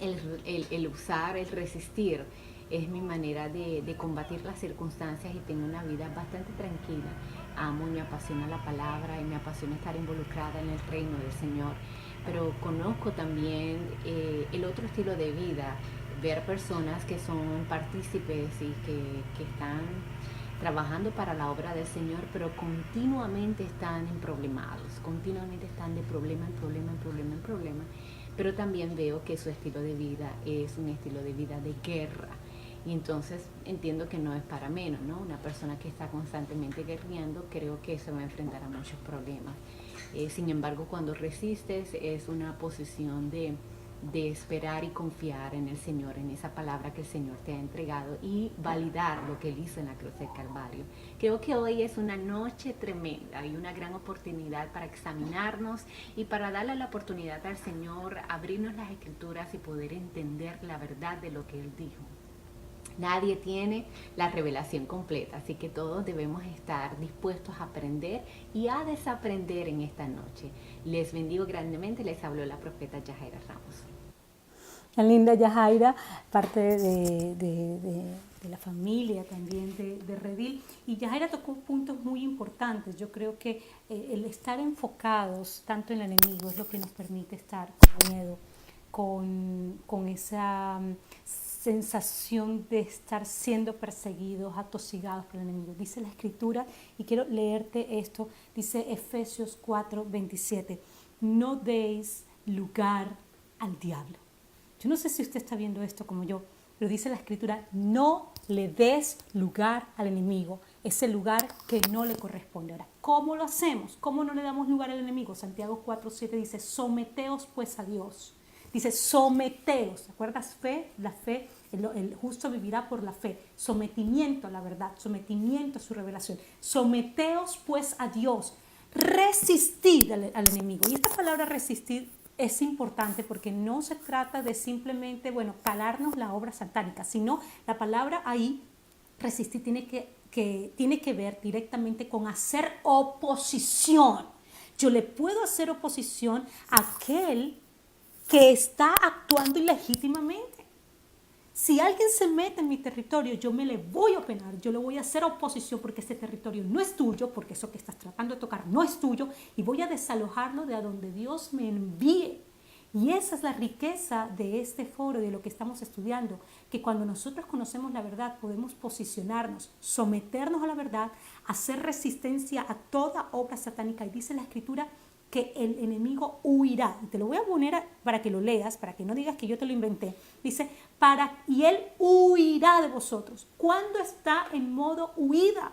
el usar, el resistir, es mi manera de combatir las circunstancias y tengo una vida bastante tranquila. Amo y me apasiona la palabra y me apasiona estar involucrada en el reino del Señor, pero conozco también el otro estilo de vida, ver personas que son partícipes y que están trabajando para la obra del Señor, pero continuamente están problemados, continuamente están de problema en problema, pero también veo que su estilo de vida es un estilo de vida de guerra. Y entonces entiendo que no es para menos, ¿no? Una persona que está constantemente guerreando, creo que se va a enfrentar a muchos problemas. Sin embargo, cuando resistes es una posición de esperar y confiar en el Señor, en esa palabra que el Señor te ha entregado y validar lo que Él hizo en la cruz del Calvario. Creo que hoy es una noche tremenda y una gran oportunidad para examinarnos y para darle la oportunidad al Señor, abrirnos las Escrituras y poder entender la verdad de lo que Él dijo. Nadie tiene la revelación completa, así que todos debemos estar dispuestos a aprender y a desaprender en esta noche. Les bendigo grandemente, les habló la profeta Yahira Ramos. La linda Yajaira, parte de la familia también de Redil. Y Yajaira tocó puntos muy importantes. Yo creo que el estar enfocados tanto en el enemigo es lo que nos permite estar con miedo, con esa sensación de estar siendo perseguidos, atosigados por el enemigo. Dice la Escritura, y quiero leerte esto, dice Efesios 4:27, no deis lugar al diablo. Yo no sé si usted está viendo esto como yo, pero dice la Escritura, no le des lugar al enemigo, ese lugar que no le corresponde. Ahora, ¿cómo lo hacemos? ¿Cómo no le damos lugar al enemigo? Santiago 4:7 dice, someteos pues a Dios. Dice, someteos. ¿Te acuerdas? Fe, la fe, el justo vivirá por la fe. Sometimiento a la verdad, sometimiento a su revelación. Someteos pues a Dios. Resistid al enemigo. Y esta palabra resistir es importante porque no se trata de simplemente, calarnos la obra satánica, sino la palabra ahí, resistir, tiene que ver directamente con hacer oposición. Yo le puedo hacer oposición a aquel que está actuando ilegítimamente. Si alguien se mete en mi territorio, yo me le voy a opinar, yo le voy a hacer oposición porque este territorio no es tuyo, porque eso que estás tratando de tocar no es tuyo, y voy a desalojarlo de a donde Dios me envíe. Y esa es la riqueza de este foro, de lo que estamos estudiando, que cuando nosotros conocemos la verdad podemos posicionarnos, someternos a la verdad, hacer resistencia a toda obra satánica. Y dice la Escritura que el enemigo huirá. Y te lo voy a poner para que lo leas, para que no digas que yo te lo inventé. Dice, y él huirá de vosotros. ¿Cuándo está en modo huida?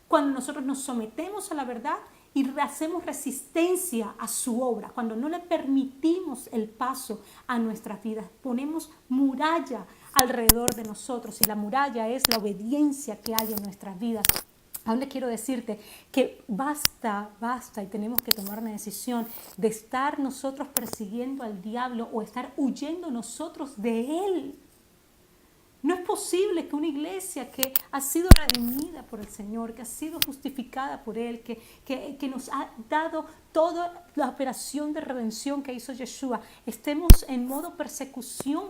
Cuando nosotros nos sometemos a la verdad y hacemos resistencia a su obra, cuando no le permitimos el paso a nuestras vidas, ponemos muralla alrededor de nosotros, y la muralla es la obediencia que hay en nuestras vidas. ¿A dónde quiero decirte? Que basta, y tenemos que tomar una decisión de estar nosotros persiguiendo al diablo o estar huyendo nosotros de él. No es posible que una iglesia que ha sido redimida por el Señor, que ha sido justificada por Él, que nos ha dado toda la operación de redención que hizo Yeshua, estemos en modo persecución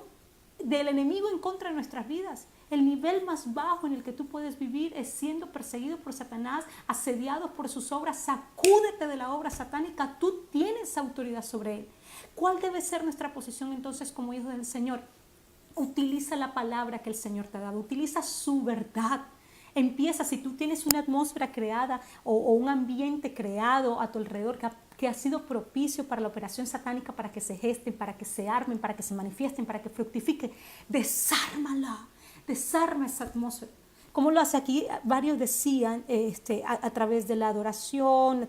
del enemigo en contra de nuestras vidas. El nivel más bajo en el que tú puedes vivir es siendo perseguido por Satanás, asediado por sus obras. Sacúdete de la obra satánica, tú tienes autoridad sobre él. ¿Cuál debe ser nuestra posición entonces como hijos del Señor? Utiliza la palabra que el Señor te ha dado, utiliza su verdad. Empieza, si tú tienes una atmósfera creada o un ambiente creado a tu alrededor que ha sido propicio para la operación satánica, para que se gesten, para que se armen, para que se manifiesten, para que fructifiquen, desármala, desarma esa atmósfera. ¿Cómo lo hace aquí? Varios decían a través de la adoración,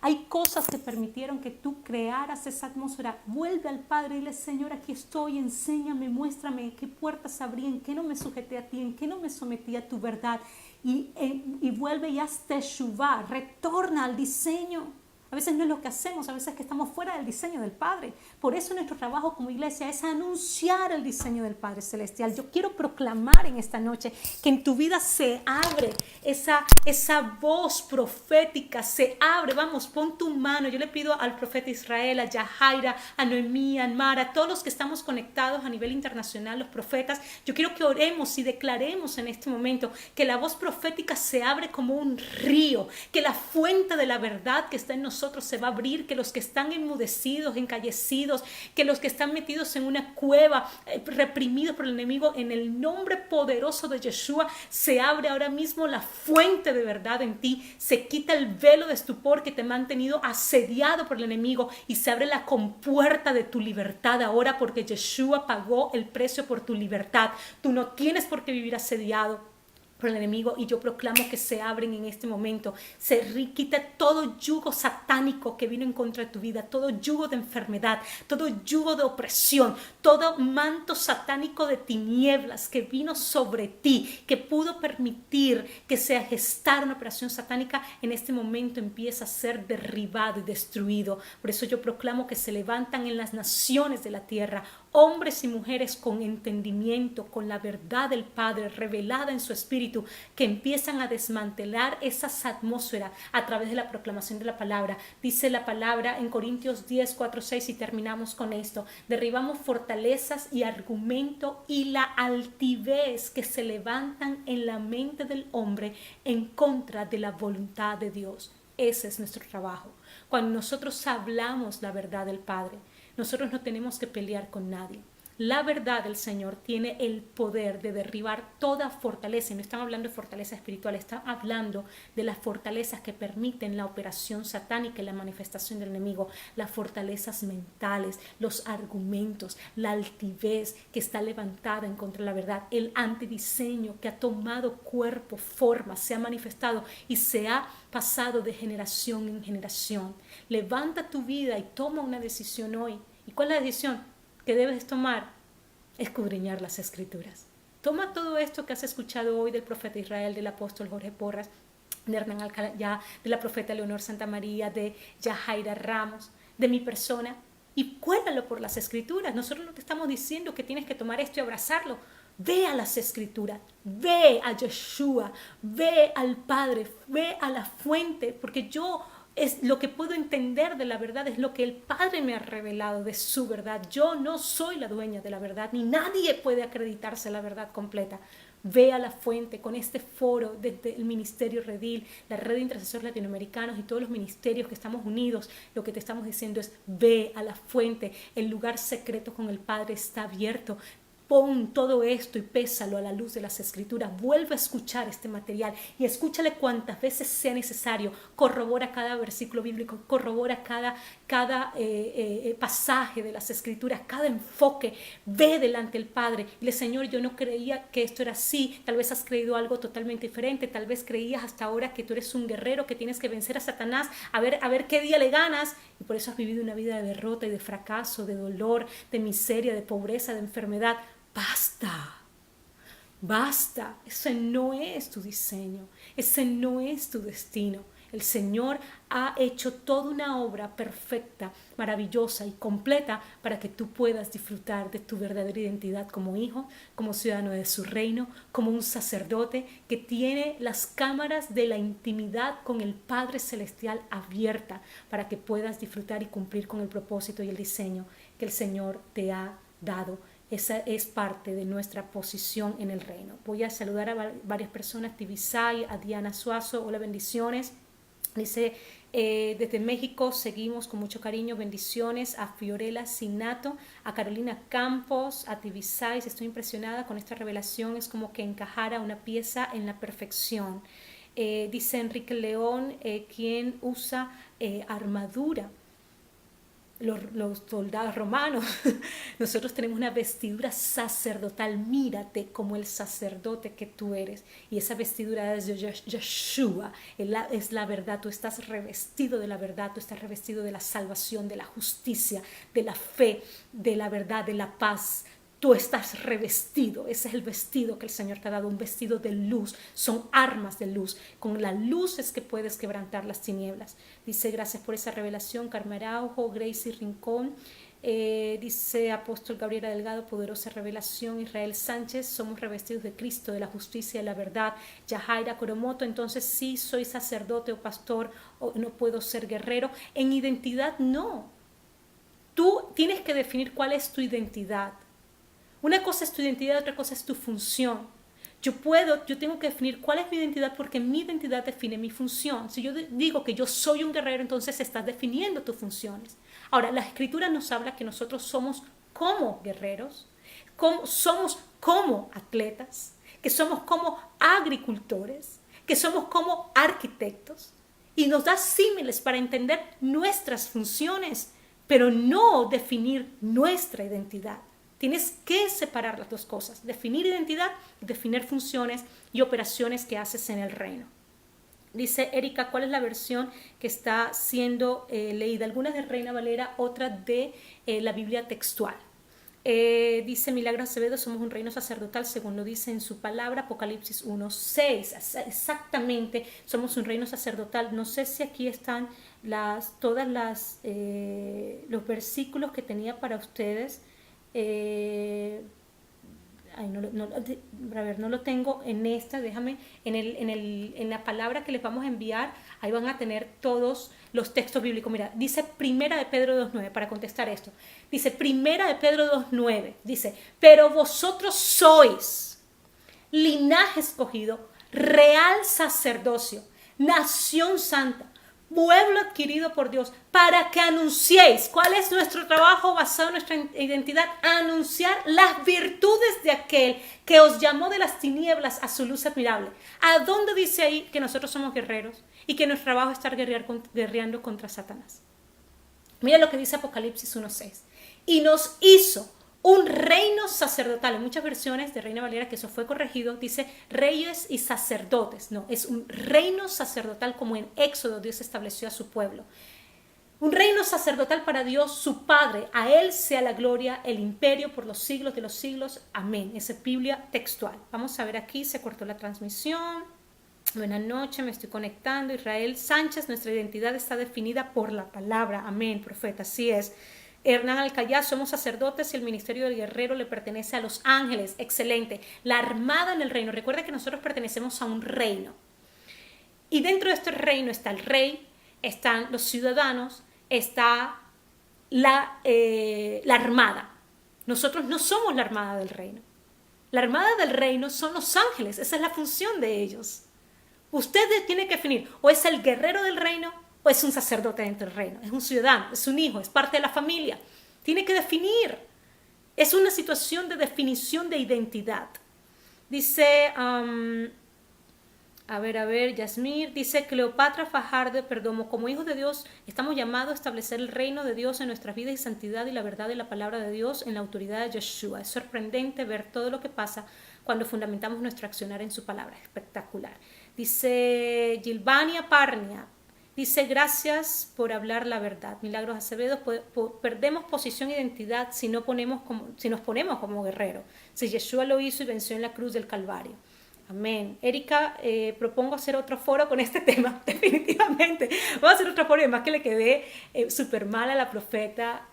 hay cosas que permitieron que tú crearas esa atmósfera. Vuelve al Padre y dile, Señor, aquí estoy, enséñame, muéstrame qué puertas abrí, en qué no me sujeté a ti, en qué no me sometí a tu verdad. Y vuelve y haz teshuvá, retorna al diseño. A veces no es lo que hacemos, a veces es que estamos fuera del diseño del Padre. Por eso nuestro trabajo como iglesia es anunciar el diseño del Padre Celestial. Yo quiero proclamar en esta noche que en tu vida se abre esa voz profética, se abre. Vamos, pon tu mano. Yo le pido al profeta Israel, a Yahaira, a Noemí, a Mara, a todos los que estamos conectados a nivel internacional, los profetas. Yo quiero que oremos y declaremos en este momento que la voz profética se abre como un río, que la fuente de la verdad que está en nosotros se va a abrir, que los que están enmudecidos, encallecidos, que los que están metidos en una cueva, reprimidos por el enemigo, en el nombre poderoso de Yeshua, se abre ahora mismo la fuente de verdad en ti, se quita el velo de estupor que te ha mantenido asediado por el enemigo y se abre la compuerta de tu libertad ahora, porque Yeshua pagó el precio por tu libertad. Tú no tienes por qué vivir asediado por el enemigo, y yo proclamo que se abren en este momento, se quita todo yugo satánico que vino en contra de tu vida, todo yugo de enfermedad, todo yugo de opresión, todo manto satánico de tinieblas que vino sobre ti, que pudo permitir que se gestara una operación satánica, en este momento empieza a ser derribado y destruido. Por eso yo proclamo que se levantan en las naciones de la tierra hombres y mujeres con entendimiento, con la verdad del Padre revelada en su espíritu, que empiezan a desmantelar esas atmósferas a través de la proclamación de la palabra. Dice la palabra en Corintios 10, 4, 6, y terminamos con esto: derribamos fortalezas y argumento y la altivez que se levantan en la mente del hombre en contra de la voluntad de Dios. Ese es nuestro trabajo. Cuando nosotros hablamos la verdad del Padre, nosotros no tenemos que pelear con nadie. La verdad del Señor tiene el poder de derribar toda fortaleza. Y no estamos hablando de fortaleza espiritual, estamos hablando de las fortalezas que permiten la operación satánica y la manifestación del enemigo. Las fortalezas mentales, los argumentos, la altivez que está levantada en contra de la verdad. El antidiseño que ha tomado cuerpo, forma, se ha manifestado y se ha pasado de generación en generación. Levanta tu vida y toma una decisión hoy. ¿Y cuál es la decisión que debes tomar? Escudriñar las Escrituras. Toma todo esto que has escuchado hoy del profeta Israel, del apóstol Jorge Porras, de Hernán Alcalá, de la profeta Leonor Santamaría, de Yajaira Ramos, de mi persona, y cuélalo por las Escrituras. Nosotros no te estamos diciendo que tienes que tomar esto y abrazarlo. Ve a las Escrituras, ve a Yeshua, ve al Padre, ve a la fuente, porque yo es lo que puedo entender de la verdad, es lo que el Padre me ha revelado de su verdad. Yo no soy la dueña de la verdad, ni nadie puede acreditarse la verdad completa. Ve a la fuente con este foro desde el Ministerio Redil, la Red de Intercesores Latinoamericanos y todos los ministerios que estamos unidos. Lo que te estamos diciendo es: ve a la fuente, el lugar secreto con el Padre está abierto. Pon todo esto y pésalo a la luz de las Escrituras. Vuelve a escuchar este material y escúchale cuantas veces sea necesario. Corrobora cada versículo bíblico, corrobora cada pasaje de las Escrituras, cada enfoque. Ve delante del Padre y le: Señor, yo no creía que esto era así. Tal vez has creído algo totalmente diferente. Tal vez creías hasta ahora que tú eres un guerrero, que tienes que vencer a Satanás, a ver qué día le ganas. Y por eso has vivido una vida de derrota y de fracaso, de dolor, de miseria, de pobreza, de enfermedad. Basta, basta, ese no es tu diseño, ese no es tu destino. El Señor ha hecho toda una obra perfecta, maravillosa y completa para que tú puedas disfrutar de tu verdadera identidad como hijo, como ciudadano de su reino, como un sacerdote que tiene las cámaras de la intimidad con el Padre Celestial abierta para que puedas disfrutar y cumplir con el propósito y el diseño que el Señor te ha dado. Esa es parte de nuestra posición en el reino. Voy a saludar a varias personas: Tibisay, a Diana Suazo, hola, bendiciones. Dice, desde México seguimos con mucho cariño, bendiciones. A Fiorella Sinato, a Carolina Campos, a Tibisay, estoy impresionada con esta revelación, es como que encajara una pieza en la perfección. Dice Enrique León, ¿quién usa armadura? Los soldados romanos. Nosotros tenemos una vestidura sacerdotal. Mírate como el sacerdote que tú eres, y esa vestidura es de Yeshua, es la verdad. Tú estás revestido de la verdad, tú estás revestido de la salvación, de la justicia, de la fe, de la verdad, de la paz. Tú estás revestido, ese es el vestido que el Señor te ha dado, un vestido de luz, son armas de luz. Con la luz es que puedes quebrantar las tinieblas. Dice, gracias por esa revelación, Carmen Araujo, Gracie Rincón. Dice Apóstol Gabriela Delgado, poderosa revelación. Israel Sánchez, somos revestidos de Cristo, de la justicia y de la verdad. Yajaira Coromoto, entonces sí soy sacerdote o pastor, o no puedo ser guerrero. En identidad no. Tú tienes que definir cuál es tu identidad. Una cosa es tu identidad, otra cosa es tu función. Yo tengo que definir cuál es mi identidad, porque mi identidad define mi función. Si yo digo que yo soy un guerrero, entonces estás definiendo tus funciones. Ahora, la Escritura nos habla que nosotros somos como guerreros, somos como atletas, que somos como agricultores, que somos como arquitectos, y nos da símiles para entender nuestras funciones, pero no definir nuestra identidad. Tienes que separar las dos cosas: definir identidad, definir funciones y operaciones que haces en el reino. Dice Erika, ¿cuál es la versión que está siendo leída? Algunas de Reina Valera, otra de la Biblia textual. Dice Milagro Acevedo, somos un reino sacerdotal, según lo dice en su palabra, Apocalipsis 1:6. Exactamente, somos un reino sacerdotal. No sé si aquí están todos los versículos que tenía para ustedes. No lo tengo en esta, déjame, en la palabra que les vamos a enviar, ahí van a tener todos los textos bíblicos. Mira, dice Primera de Pedro 2:9, para contestar esto, dice Primera de Pedro 2:9, dice, pero vosotros sois linaje escogido, real sacerdocio, nación santa, pueblo adquirido por Dios, para que anunciéis. ¿Cuál es nuestro trabajo basado en nuestra identidad? Anunciar las virtudes de aquel que os llamó de las tinieblas a su luz admirable. ¿A dónde dice ahí que nosotros somos guerreros y que nuestro trabajo es estar guerreando contra Satanás? Mira lo que dice Apocalipsis 1:6. Y nos hizo un reino sacerdotal. En muchas versiones de Reina Valera, que eso fue corregido, dice reyes y sacerdotes. No, es un reino sacerdotal como en Éxodo Dios estableció a su pueblo. Un reino sacerdotal para Dios, su Padre. A Él sea la gloria, el imperio por los siglos de los siglos. Amén. Esa es Biblia textual. Vamos a ver aquí, se cortó la transmisión. Buenas noches, me estoy conectando. Israel Sánchez, nuestra identidad está definida por la palabra. Amén, profeta, así es. Hernán Alcayá, somos sacerdotes y el ministerio del guerrero le pertenece a los ángeles. Excelente. La armada en el reino. Recuerda que nosotros pertenecemos a un reino. Y dentro de este reino está el rey, están los ciudadanos, está la armada. Nosotros no somos la armada del reino. La armada del reino son los ángeles. Esa es la función de ellos. Usted tiene que definir, o es el guerrero del reino, o es un sacerdote dentro del reino, es un ciudadano, es un hijo, es parte de la familia. Tiene que definir. Es una situación de definición de identidad. Dice, Yasmir, dice Cleopatra Fajardo Perdomo, como hijos de Dios estamos llamados a establecer el reino de Dios en nuestras vidas y santidad y la verdad de la palabra de Dios en la autoridad de Yeshua. Es sorprendente ver todo lo que pasa cuando fundamentamos nuestro accionar en su palabra. Espectacular. Dice Gilvania Parnia, dice gracias por hablar la verdad. Milagros Acevedo, perdemos posición e identidad si nos ponemos como guerreros. Si Yeshua lo hizo y venció en la cruz del Calvario. Amén. Erika, propongo hacer otro foro con este tema, definitivamente. Vamos a hacer otro foro, y además que le quedé súper mal a la profeta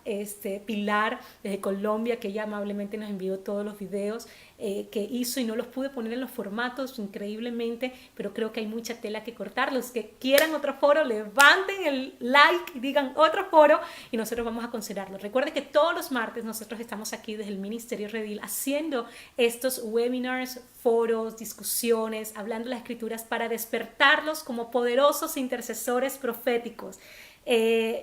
Pilar desde Colombia, que ella amablemente nos envió todos los videos que hizo y no los pude poner en los formatos increíblemente, pero creo que hay mucha tela que cortar. Los que quieran otro foro, levanten el like y digan otro foro y nosotros vamos a considerarlo. Recuerde que todos los martes nosotros estamos aquí desde el Ministerio Redil haciendo estos webinars, foros, discusiones, hablando las escrituras para despertarlos como poderosos intercesores proféticos.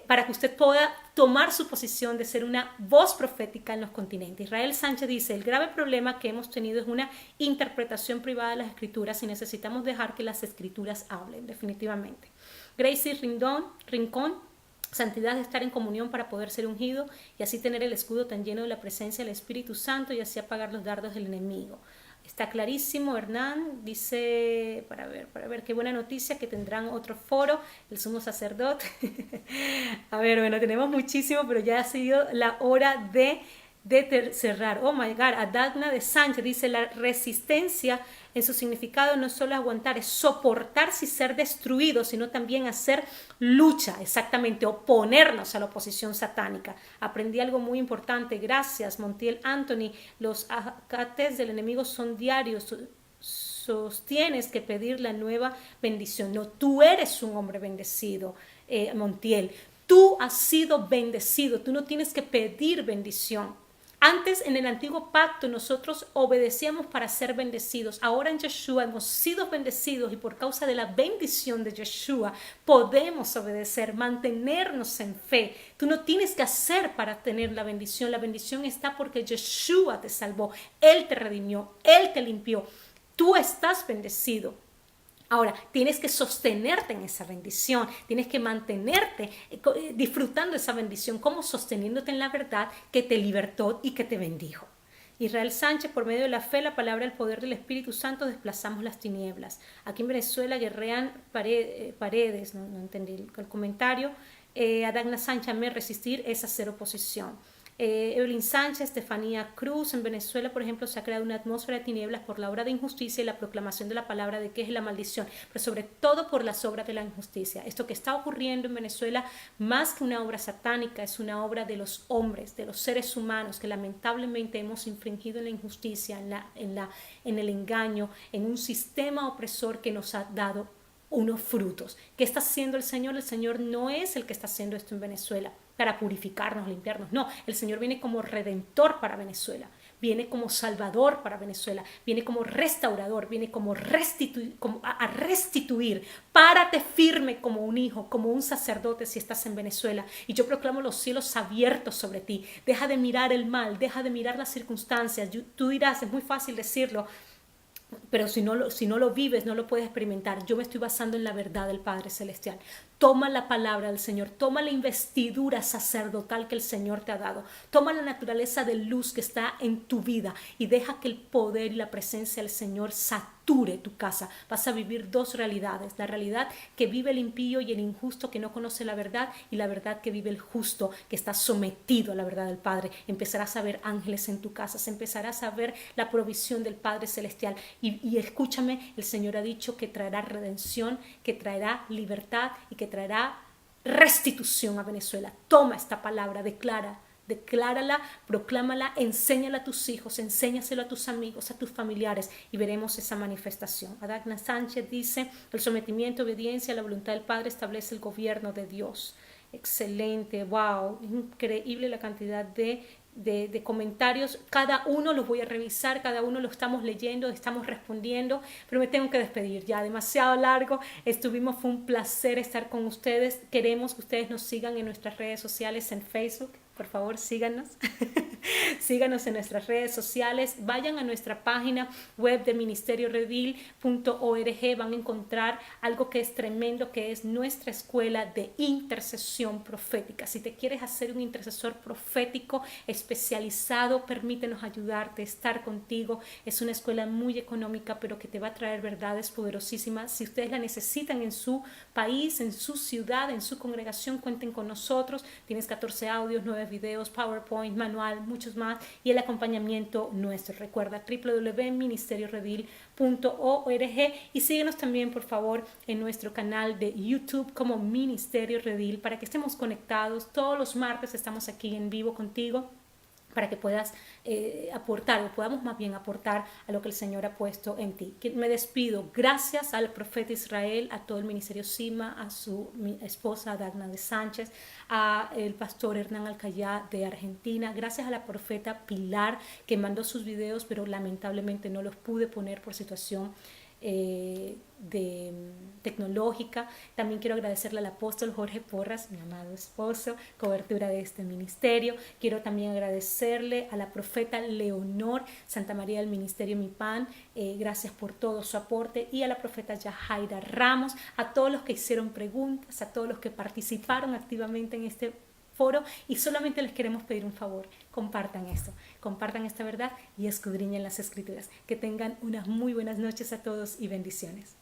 Para que usted pueda tomar su posición de ser una voz profética en los continentes. Israel Sánchez dice, el grave problema que hemos tenido es una interpretación privada de las escrituras y necesitamos dejar que las escrituras hablen, definitivamente. Gracie Rincón, santidad es estar en comunión para poder ser ungido y así tener el escudo tan lleno de la presencia del Espíritu Santo y así apagar los dardos del enemigo. Está clarísimo. Hernán dice, para ver, qué buena noticia que tendrán otro foro, el sumo sacerdote. A ver, bueno, tenemos muchísimo, pero ya ha sido la hora de cerrar. Oh my God, Adagna de Sánchez dice, la resistencia en su significado no es solo aguantar, es soportarse y ser destruido, sino también hacer lucha, exactamente, oponernos a la oposición satánica. Aprendí algo muy importante, gracias Montiel Anthony, los acates del enemigo son diarios, sostienes que pedir la nueva bendición. No, tú eres un hombre bendecido, Montiel, tú has sido bendecido, tú no tienes que pedir bendición. Antes, en el antiguo pacto, nosotros obedecíamos para ser bendecidos. Ahora en Yeshua hemos sido bendecidos y por causa de la bendición de Yeshua podemos obedecer, mantenernos en fe. Tú no tienes que hacer para tener la bendición. La bendición está porque Yeshua te salvó. Él te redimió, Él te limpió. Tú estás bendecido. Ahora, tienes que sostenerte en esa bendición, tienes que mantenerte disfrutando esa bendición, como sosteniéndote en la verdad que te libertó y que te bendijo. Israel Sánchez, por medio de la fe, la palabra, el poder del Espíritu Santo, desplazamos las tinieblas. Aquí en Venezuela guerrean paredes, no entendí el comentario. Adagna Sánchez, me resistir es hacer oposición. Evelyn Sánchez, Estefanía Cruz, en Venezuela, por ejemplo, se ha creado una atmósfera de tinieblas por la obra de injusticia y la proclamación de la palabra de que es la maldición, pero sobre todo por las obras de la injusticia. Esto que está ocurriendo en Venezuela, más que una obra satánica, es una obra de los hombres, de los seres humanos, que lamentablemente hemos infringido en la injusticia, en el engaño, en un sistema opresor que nos ha dado unos frutos. ¿Qué está haciendo el Señor? El Señor no es el que está haciendo esto en Venezuela para purificarnos, limpiarnos. No, el Señor viene como redentor para Venezuela, viene como salvador para Venezuela, viene como restaurador, viene como, a restituir. Párate firme como un hijo, como un sacerdote si estás en Venezuela. Y yo proclamo los cielos abiertos sobre ti. Deja de mirar el mal, deja de mirar las circunstancias. Tú dirás, es muy fácil decirlo, pero si no lo vives, no lo puedes experimentar. Yo me estoy basando en la verdad del Padre Celestial. Toma la palabra del Señor, toma la investidura sacerdotal que el Señor te ha dado, toma la naturaleza de luz que está en tu vida y deja que el poder y la presencia del Señor sature tu casa. Vas a vivir dos realidades, la realidad que vive el impío y el injusto que no conoce la verdad, y la verdad que vive el justo que está sometido a la verdad del Padre. Empezarás a ver ángeles en tu casa, empezarás a ver la provisión del Padre Celestial y escúchame, el Señor ha dicho que traerá redención, que traerá libertad y que traerá restitución a Venezuela. Toma esta palabra, declárala, proclámala, enséñala a tus hijos, enséñaselo a tus amigos, a tus familiares y veremos esa manifestación. Adagna Sánchez dice, el sometimiento, obediencia a la voluntad del Padre establece el gobierno de Dios. Excelente, wow, increíble la cantidad de comentarios. Cada uno los voy a revisar, cada uno lo estamos leyendo, estamos respondiendo, pero me tengo que despedir ya, demasiado largo. Fue un placer estar con ustedes. Queremos que ustedes nos sigan en nuestras redes sociales, en Facebook. Por favor, síganos. Síganos en nuestras redes sociales. Vayan a nuestra página web de ministerioredil.org. Van a encontrar algo que es tremendo, que es nuestra escuela de intercesión profética. Si te quieres hacer un intercesor profético especializado, permítenos ayudarte, estar contigo. Es una escuela muy económica, pero que te va a traer verdades poderosísimas. Si ustedes la necesitan en su país, en su ciudad, en su congregación, cuenten con nosotros. Tienes 14 audios, 9 videos, PowerPoint, manual, muchos más, y el acompañamiento nuestro. Recuerda www.ministerioredil.org y síguenos también, por favor, en nuestro canal de YouTube como Ministerio Redil, para que estemos conectados. Todos los martes estamos aquí en vivo contigo, para que puedas aportar, o podamos más bien aportar a lo que el Señor ha puesto en ti. Me despido. Gracias al profeta Israel, a todo el ministerio Sima, a mi esposa Dagna de Sánchez, a el pastor Hernán Alcayá de Argentina. Gracias a la profeta Pilar, que mandó sus videos, pero lamentablemente no los pude poner por situación tecnológica. También quiero agradecerle al apóstol Jorge Porras, mi amado esposo, cobertura de este ministerio. Quiero también agradecerle a la profeta Leonor Santa María del Ministerio Mi Pan, gracias por todo su aporte, y a la profeta Yajaira Ramos, a todos los que hicieron preguntas, a todos los que participaron activamente en este foro, y solamente les queremos pedir un favor: compartan esto, compartan esta verdad y escudriñen las escrituras. Que tengan unas muy buenas noches a todos y bendiciones.